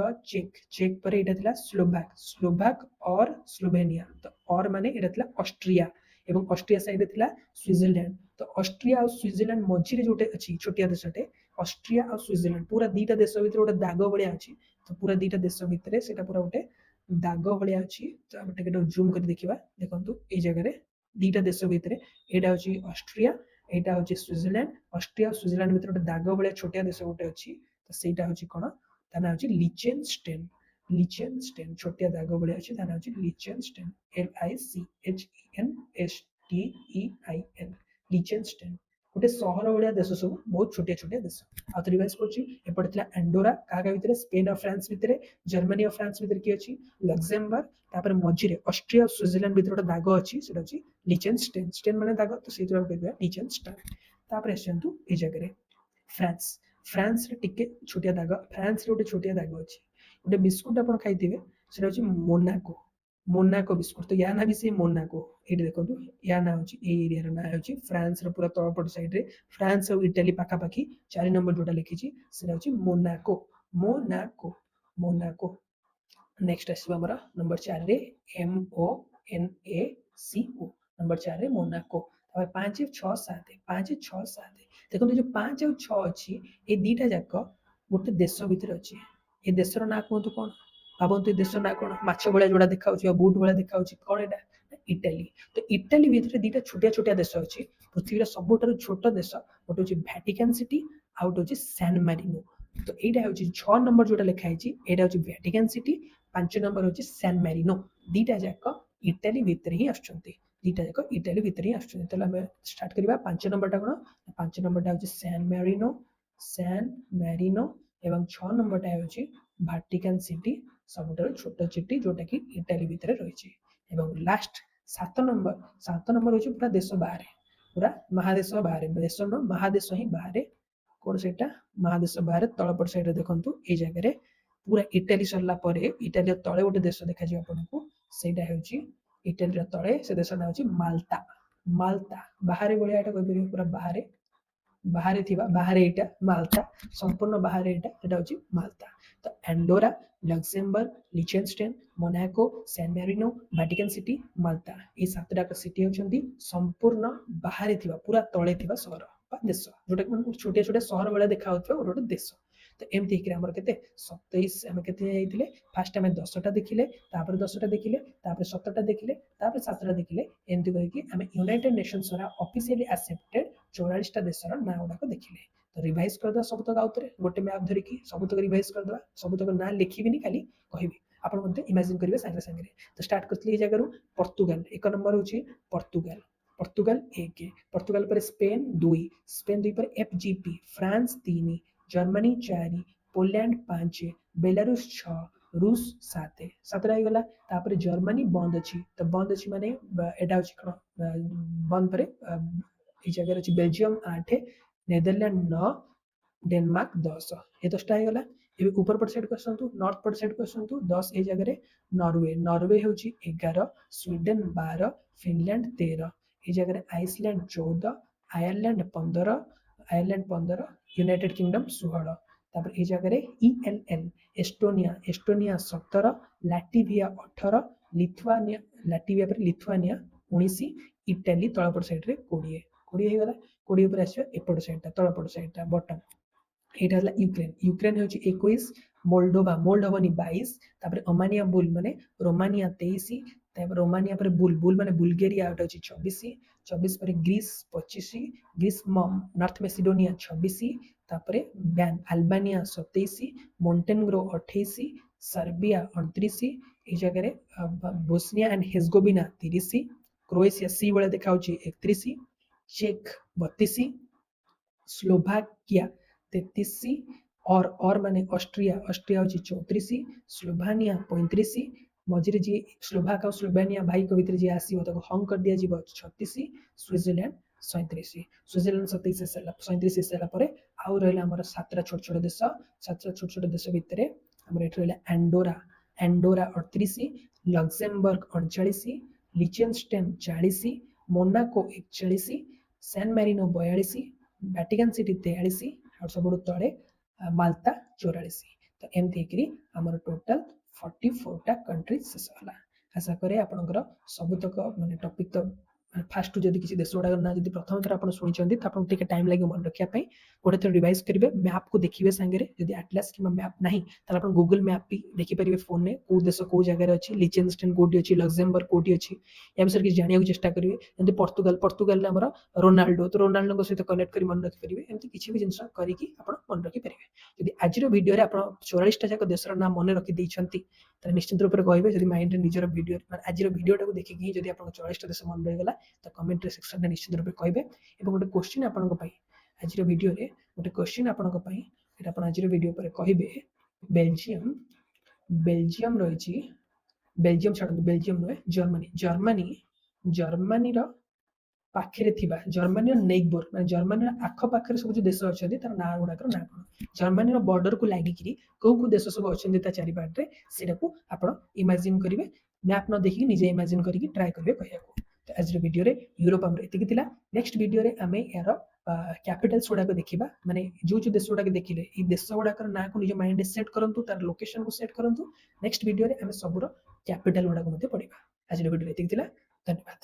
ଚେକ୍ ପରେ ଏଇଟା ଥିଲା ସ୍ଲୋଭାକ୍ ଅର୍ ସ୍ଲୋଭେନିଆ। ତ ଅର୍ ମାନେ ଏଇଟା ଥିଲା ଅଷ୍ଟ୍ରିଆ, ଏବଂ ଅଷ୍ଟ୍ରିଆ ସାଇଡରେ ଥିଲା ସୁଇଜରଲ୍ୟାଣ୍ଡ। ତ ଅଷ୍ଟ୍ରିଆ ଆଉ ସୁଇଜରଲ୍ୟାଣ୍ଡ ମଝିରେ ଯୋଉଟା ଅଛି ଛୋଟିଆ ଦେଶଟେ, ଅଷ୍ଟ୍ରିଆ ଆଉ ସୁଇଜରଲ୍ୟାଣ୍ଡ ପୁରା ଦିଟା ଦେଶ ଭିତରେ ଗୋଟେ ଦାଗ ଭଳିଆ ଅଛି। ତ ପୁରା ଦିଟା ଦେଶ ଭିତରେ ସେଇଟା ପୁରା ଗୋଟେ ଦାଗ ଭଳିଆ ଅଛି। ତ ଆମେ ଟିକେ ଜୁମ୍ କରି ଦେଖିବା, ଦେଖନ୍ତୁ ଏଇ ଜାଗାରେ ଦିଟା ଦେଶ ଭିତରେ ଏଇଟା ହେଉଛି ଅଷ୍ଟ୍ରିଆ, ଏଇଟା ହେଉଛି ସୁଇଜରଲ୍ୟାଣ୍ଡ। ଅଷ୍ଟ୍ରିଆ ଆଉ ସୁଇଜରଲ୍ୟାଣ୍ଡ ଭିତରେ ଗୋଟେ ଦାଗ ଭଳିଆ ଛୋଟିଆ ଦେଶ ଗୋଟେ ଅଛି। ତ ସେଇଟା ହେଉଛି କଣ? ତା ନାଁ ହେଉଛି ଲିଚେନଷ୍ଟେନ୍। ଛୋଟିଆ ଦାଗ ଭଳିଆ ଅଛି, ତା ନାଁ ହେଉଛି ଲିଚେନଷ୍ଟେନ୍। LICHENSTEIN। ଲିଚେନଷ୍ଟେନ୍ ଗୋଟେ ସହର ଭଳିଆ ଦେଶ, ସବୁ ବହୁତ ଛୋଟିଆ ଦେଶ। ଆଉ ଥରେ ରିଭାଇଜ କରୁଛି, ଏପଟେ ଥିଲା ଆଣ୍ଡୋରା, କାହା ଭିତରେ? ସ୍ପେନ୍ ଆଉ ଫ୍ରାନ୍ସ ଭିତରେ। ଜର୍ମାନୀ ଆଉ ଫ୍ରାନ୍ସ ଭିତରେ କିଏ ଅଛି? ଲକ୍ସେମବର୍ଗ। ତାପରେ ମଝିରେ ଅଷ୍ଟ୍ରିଆ ଆଉ ସୁଇଜରଲ୍ୟାଣ୍ଡ ଭିତରେ ଗୋଟେ ଦାଗ ଅଛି, ସେଟା ଅଛି ଲିଚେନଷ୍ଟେନ୍। ଷ୍ଟେନ୍ ମାନେ ଦାଗ, ତ ସେଇଥିରୁ ଆମେ କହିବା ଲିଚେନଷ୍ଟେନ୍। ତାପରେ ଆସନ୍ତୁ ଏଇ ଜାଗାରେ ଫ୍ରାନ୍ସରେ ଟିକେ ଛୋଟିଆ ଦାଗ, ଫ୍ରାନ୍ସରେ ଗୋଟେ ଛୋଟିଆ ଦାଗ ଅଛି। ଗୋଟେ ବିସ୍କୁଟ ଆପଣ ଖାଇଥିବେ, ସେଟା ହେଉଛି ମୋନାକୋ ବିସ୍କୁଟ। ତ ୟା ନାଁ ବି ସେ ମୋନାକୋ। ଏଇଠି ଦେଖନ୍ତୁ, ୟା ନାଁ ହେଉଛି, ଏଇ ଏରିଆର ନାଁ ହେଉଛି ଫ୍ରାନ୍ସର ପୁରା ତଳପଟ ସାଇଡରେ, ଫ୍ରାନ୍ସ ଆଉ ଇଟାଲୀ ପାଖାପାଖି 4 ନମ୍ବର ଯୋଉଟା ଲେଖିଛି ସେଟା ହେଉଛି ମୋନାକୋ। ନେକ୍ସଟ ଆସିବ ଆମର ନମ୍ବର 4ରେ MONACO। ନମ୍ବର 4ରେ ମୋନାକୋ। ତାପରେ 5 6 7 ଦେଖନ୍ତୁ, ଯୋଉ 5 ଆଉ 6 ଅଛି, ଏଇ ଦିଟା ଯାକ ଗୋଟେ ଦେଶ ଭିତରେ ଅଛି। ଏ ଦେଶର ନାଁ କୁହନ୍ତୁ କଣ? ଭାବନ୍ତୁ ଏ ଦେଶର ନାଁ କଣ? ମାଛ ଭଳିଆ ଯୋଉଟା ଦେଖାଉଛି, ଆଉ ବୁଟ ଭଳିଆ ଦେଖାଉଛି, କଣ ଏଇଟା? ଇଟାଲୀ। ତ ଇଟାଲୀ ଭିତରେ ଦିଟା ଛୋଟିଆ ଦେଶ ଅଛି। ପୃଥିବୀର ସବୁଠାରୁ ଛୋଟ ଦେଶ ଗୋଟେ ହେଉଛି ଭ୍ୟାଟିକାନ ସିଟି, ଆଉ ଗୋଟେ ହେଉଛି ସାନ୍ ମାରିନୋ। ତ ଏଇଟା ହେଉଛି 6 ନମ୍ବର ଯୋଉଟା ଲେଖା ହେଇଛି, ଏଇଟା ହେଉଛି ଭ୍ୟାଟିକାନ ସିଟି, 5 ନମ୍ବର ହେଉଛି ସାନ୍ ମାରିନୋ। ଦିଟା ଯାକ ଇଟାଲୀ ଭିତରେ ହିଁ ଆସୁଛନ୍ତି। ତାହେଲେ ଆମେ ଷ୍ଟାର୍ଟ କରିବା। 5 ନମ୍ବରଟା କଣ? 5 ନମ୍ବରଟା ହେଉଛି ସାନ୍ ମାରିନୋ, ଏବଂ 6 ନମ୍ବରଟା ହେଉଛି ଭାଟିକାନ ସିଟି, ସବୁଠାରୁ ଛୋଟ ସିଟି ଯୋଉଟା କି ଇଟାଲୀ ଭିତରେ ରହିଛି। ଏବଂ ଲାଷ୍ଟ 7 ନମ୍ବର ହେଉଛି ପୁରା ଦେଶ ବାହାରେ, ପୁରା ମହାଦେଶ ବାହାରେ, ଦେଶ ନୁହଁ ମହାଦେଶ ହିଁ ବାହାରେ। କୋଣ ସେଇଟା? ମହାଦେଶ ବାହାରେ ତଳପଟ ସାଇଡରେ ଦେଖନ୍ତୁ, ଏଇ ଜାଗାରେ ପୁରା ଇଟାଲୀ ସରିଲା ପରେ ଇଟାଲୀର ତଳେ ଗୋଟେ ଦେଶ ଦେଖାଯିବ ଆପଣଙ୍କୁ, ସେଇଟା ହେଉଛି ଇଟାଲୀର ତଳେ ସେ ଦେଶ ନାଁ ହେଉଛି ମାଲ୍ଟା। ମାଲ୍ଟା ବାହାରେ ଭଳିଆ ଏଇଟା କହିପାରିବେ, ପୁରା ବାହାରେ ବାହାରେ ଥିବା, ବାହାରେ ଏଇଟା ମାଲ୍ଟା, ସମ୍ପୂର୍ଣ୍ଣ ବାହାରେ ଏଇଟା, ଏଇଟା ହେଉଛି ମାଲ୍ଟା। ତ ଆଣ୍ଡୋରା, ଲକ୍ସେମବର୍ଗ, ଲିଚେନଷ୍ଟେନ୍, ମୋନାକୋ, ସାନ୍ ମାରିନୋ, ଭାଟିକାନ୍ ସିଟି, ମାଲ୍ଟା, ଏଇ ସାତଟାକ ସିଟି ହେଉଛନ୍ତି ସମ୍ପୂର୍ଣ୍ଣ ବାହାରେ ଥିବା, ପୁରା ତଳେ ଥିବା ସହର ବା ଦେଶ, ଯୋଉଟାକି ମାନେ ଛୋଟିଆ ଛୋଟିଆ ସହର ଭଳିଆ ଦେଖାଯାଉଥିବା ଗୋଟେ ଗୋଟେ ଦେଶ। ତ ଏମିତି ହେଇକିରି ଆମର କେତେ 27, ଆମେ କେତେ ଯାଇଥିଲେ, ଫାଷ୍ଟ ଆମେ 10ଟା ଦେଖିଲେ, ତାପରେ 10ଟା ଦେଖିଲେ, ତାପରେ 17ଟା ଦେଖିଲେ, ତାପରେ 7ଟା ଦେଖିଲେ, ଏମିତି କରିକି ଆମେ ୟୁନାଇଟେଡ ନେସନ୍ସ ଦ୍ୱାରା ଅଫିସିଆଲି ଆକ୍ସେପ୍ଟେଡ 44ଟା ଦେଶର ନାଁ ଗୁଡାକ ଦେଖିଲେ। ତ ରିଭାଇଜ କରିଦେବା ସବୁତକ ଆଉଥରେ ଗୋଟେ ମ୍ୟାପ ଧରିକି ସବୁତକ ରିଭାଇଜ କରିଦେବା, ସବୁତକ ନାଁ ଲେଖିବିନି, ଖାଲି କହିବି, ଆପଣ ମଧ୍ୟ ଇମାଜିନ କରିବେ ସାଙ୍ଗେ ସାଙ୍ଗରେ। ତ ଷ୍ଟାର୍ଟ କରିଥିଲି ଏଇ ଜାଗାରୁ, ପର୍ତ୍ତୁଗାଲ 1 ନମ୍ବର ହେଉଛି ପର୍ତ୍ତୁଗାଲ, ପର୍ତ୍ତୁଗାଲ 1, ପର୍ତ୍ତୁଗାଲ ପରେ ସ୍ପେନ 2, ସ୍ପେନ 2 ପରେ ଏଫଜିପି, ଫ୍ରାନ୍ସ 3, ଜର୍ମାନୀ 4, ପୋଲାଣ୍ଡ 5, ବେଲାରୁଷ 6, ରୁଷ 7, 7ଟା ହେଇଗଲା। ତାପରେ ଜର୍ମାନୀ ବନ୍ଦ ଅଛି, ତ ବନ୍ଦ ଅଛି ମାନେ ଏଇଟା ହେଉଛି କ'ଣ, ବନ୍ଦ ପରେ এই ଜାଗାରେ ଅଛି ବେଲଜିୟମ 8, ନେଦରଲ୍ୟାଣ୍ଡ 9, ଡେନମାର୍କ 10, ଏ 10ଟା ହେଇଗଲା। ଏବେ ଉପର ପଟ ସାଇଡକୁ ଆସନ୍ତୁ, ନର୍ଥ ପଟ ସାଇଡକୁ ଆସନ୍ତୁ, 10 ଏଇ ଜାଗାରେ ନରୱେ, ନରୱେ ହେଉଛି 11, ସ୍ୱିଡେନ 12, ଫିନଲାଣ୍ଡ 13, ଏଇ ଜାଗାରେ ଆଇସଲ୍ୟାଣ୍ଡ 14, ଆୟାରଲ୍ୟାଣ୍ଡ 15, ୟୁନାଇଟେଡ କିଙ୍ଗଡମ 16, ତାପରେ ଏଇ ଜାଗାରେ ଇଏଲଏଲ, Estonia, Estonia 17, Latvia 18, Lithuania, Latvia ପରେ ଲିଥୁଆନିଆ 19, ଇଟାଲୀ ତଳପଟ ସାଇଡରେ 20, 20 ହେଇଗଲା। 20 ଉପରେ ଆସିବା ଏପଟ ସାଇଡଟା, ତଳପଟ ସାଇଡଟା ବଟମ, এইটা ହେଲା ୟୁକ୍ରେନ, ୟୁକ୍ରେନ ହେଉଛି 21, ମୋଲଡୋଭା, ମୋଲଡୋଭାନି 22, ତାପରେ ଅମାନିଆ ବୁଲ ମାନେ ରୋମାନିଆ 23, ତାପରେ ରୋମାନିଆ ପରେ ବୁଲ, ବୁଲ ମାନେ ବୁଲଗେରିଆ, ଏଇଟା ହେଉଛି 24, 24 ପରେ ଗ୍ରୀସ 25, ଗ୍ରୀସ ନର୍ଥ ମେସିଡୋନିଆ 26, ତାପରେ ଆଲବାନିଆ 27, ମଣ୍ଟେନଗ୍ରୋ 28, ସର୍ବିଆ 29, এই ଜାଗାରେ ବୋସନିଆ ଆଣ୍ଡ ହେଜଗୋବିନା 30, କ୍ରୋଏସିଆ ସି ଭଳିଆ ଦେଖାଯାଉଛି 31, ଚେକ୍ 32, ସ୍ଲୋଭାକିଆ 33, और ମାନେ ଅଷ୍ଟ୍ରିଆ, ଅଷ୍ଟ୍ରିଆ ହେଉଛି 34, ସ୍ଲୋଭାନିଆ 35, ମଝିରେ ଯିଏ ସ୍ଲୋଭାକ ଆଉ ସ୍ଲୋଭାନିଆ ଭାଇଙ୍କ ଭିତରେ ଯିଏ ଆସିବ ତାକୁ ହଙ୍ଗ କରିଦିଆଯିବ 36, ସ୍ୱିଜରଲ୍ୟାଣ୍ଡ 37, ସ୍ୱିଜରଲ୍ୟାଣ୍ଡ 37 ହେଇସାରିଲା ପରେ ଆଉ ରହିଲା ଆମର 7ଟା ଛୋଟ ଛୋଟ ଦେଶ, 7ଟା ଛୋଟ ଛୋଟ ଦେଶ ଭିତରେ ଆମର ଏଠି ରହିଲା ଆଣ୍ଡୋରା, ଆଣ୍ଡୋରା 38, ଲକ୍ସେମବର୍ଗ 39, ଲିଚେନଷ୍ଟେନ୍ 40, ମୋନାକୋ 41, ସାନ୍ ମାରିନୋ 42, ଭାଟିକାନ୍ ସିଟି 43, ଆଉ ସବୁଠୁ ତଳେ ମାଲ୍ଟା 44। ତ ଏମିତି ହେଇକିରି ଆମର ଟୋଟାଲ 44ଟା କଣ୍ଟ୍ରି ଶେଷ ହେଲା। ଆଶା କରେ ଆପଣଙ୍କର ସବୁତକ ମାନେ ଟପିକ ତ ଫାଷ୍ଟରୁ ଯଦି କିଛି ଦେଶ ଗୁଡ଼ାକର ନାଁ ଯଦି ପ୍ରଥମ ଥର ଆପଣ ଶୁଣିଛନ୍ତି ତ ଆପଣଙ୍କୁ ଟିକେ ଟାଇମ୍ ଲାଗିବ ମନେ ରଖିବା ପାଇଁ, ଗୋଟେ ଥର ରିଭାଇଜ କରିବେ, ମ୍ୟାପକୁ ଦେଖିବେ ସାଙ୍ଗରେ, ଯଦି ଆଟଲାସ କିମ୍ବା ମ୍ୟାପ ନାହିଁ ତାହେଲେ ଆପଣ ଗୁଗଲ ମ୍ୟାପ ବି ଦେଖିପାରିବେ ଫୋନରେ, କୋଉ ଦେଶ କୋଉ ଜାଗାରେ ଅଛି, ଲିଚେନଷ୍ଟେନ୍ କୋଉଠି ଅଛି, ଲକ୍ସେମବର୍ଗ କୋଉଠି ଅଛି, ଏ ବିଷୟରେ କିଛି ଜାଣିବାକୁ ଚେଷ୍ଟା କରିବେ। ଯେମିତି ପର୍ତ୍ତୁଗାଲ, ପର୍ତ୍ତୁଗାଲରେ ଆମର ରୋନାଲ୍ଡୋ, ତ ରୋନାଲ୍ଡୋଙ୍କ ସହିତ କନେକ୍ଟ କରି ମନେ ରଖିପାରିବେ, ଏମିତି କିଛି ବି ଜିନିଷ କରିକି ଆପଣ ମନେ ରଖିପାରିବେ। ଯଦି ଆଜିର ଭିଡ଼ିଓରେ ଆପଣ 44ଟା ଯାକ ଦେଶର ନାଁ ମନେ ରଖିଦେଇଛନ୍ତି ତାହେଲେ ନିଶ୍ଚିତ ରୂପରେ କହିବେ, ଯଦି ମାଇଣ୍ଡରେ ନିଜର ଭିଡ଼ିଓ ମାନେ ଆଜିର ଭିଡ଼ିଓଟାକୁ ଦେଖିକି ହିଁ ଯଦି ଆପଣଙ୍କ 44ଟା ଦେଶ ମନେ ରହିଗଲା ତ କମେଣ୍ଟ ସେକ୍ସନରେ ନିଶ୍ଚିତ ରୂପରେ କହିବେ। ଏବଂ ଗୋଟେ କ୍ୱେଶ୍ଚିନ୍ ଆପଣଙ୍କ ପାଇଁ ଆଜିର ଭିଡ଼ିଓରେ, ଗୋଟେ କ୍ୱେଶ୍ଚିନ୍ ଆପଣଙ୍କ ପାଇଁ, ଏଇଟା ଆପଣ ଆଜିର ଭିଡ଼ିଓ ପରେ କହିବେ, ବେଲଜିୟମ, ବେଲଜିୟମ ରହିଛି, ବେଲଜିୟମ ଛାଡ଼ନ୍ତୁ, ବେଲଜିୟମ ନୁହେଁ, ଜର୍ମାନୀ, ଜର୍ମାନୀ, ଜର୍ମାନୀର ପାଖରେ ଥିବା, ଜର୍ମାନୀର ନେଇବର ମାନେ ଜର୍ମାନୀର ଆଖପାଖରେ ସବୁ ଯୋଉ ଦେଶ ଅଛନ୍ତି ତାର ନାଁ ଗୁଡାକର ନାଁ କ'ଣ, ଜର୍ମାନୀର ବର୍ଡରକୁ ଲାଗିକିରି କୋଉ କୋଉ ଦେଶ ସବୁ ଅଛନ୍ତି ତା ଚାରିପାଟରେ ସେଇଟାକୁ ଆପଣ ଇମାଜିନ କରିବେ, ମ୍ୟାପ ନ ଦେଖିକି ନିଜେ ଇମାଜିନ କରିକି ଟ୍ରାଏ କରିବେ କହିବାକୁ। ତ ଆଜିର ଭିଡ଼ିଓରେ ୟୁରୋପ ଆମର ଏତିକି ଥିଲା। ନେକ୍ସଟ ଭିଡ଼ିଓରେ ଆମେ ଏହାର କ୍ୟାପିଟାଲ୍ସ ଗୁଡାକ ଦେଖିବା, ମାନେ ଯୋଉ ଯୋଉ ଦେଶ ଗୁଡାକ ଦେଖିଲେ ଏଇ ଦେଶ ଗୁଡାକର ନାଁକୁ ନିଜ ମାଇଣ୍ଡରେ ସେଟ୍ କରନ୍ତୁ, ତାର ଲୋକେସନକୁ ସେଟ୍ କରନ୍ତୁ। ନେକ୍ସଟ ଭିଡ଼ିଓରେ ଆମେ ସବୁର କ୍ୟାପିଟାଲ ଗୁଡାକ ମଧ୍ୟ ପଢିବା। ଆଜିର ଭିଡ଼ିଓରେ ଏତିକି ଥିଲା, ଧନ୍ୟବାଦ।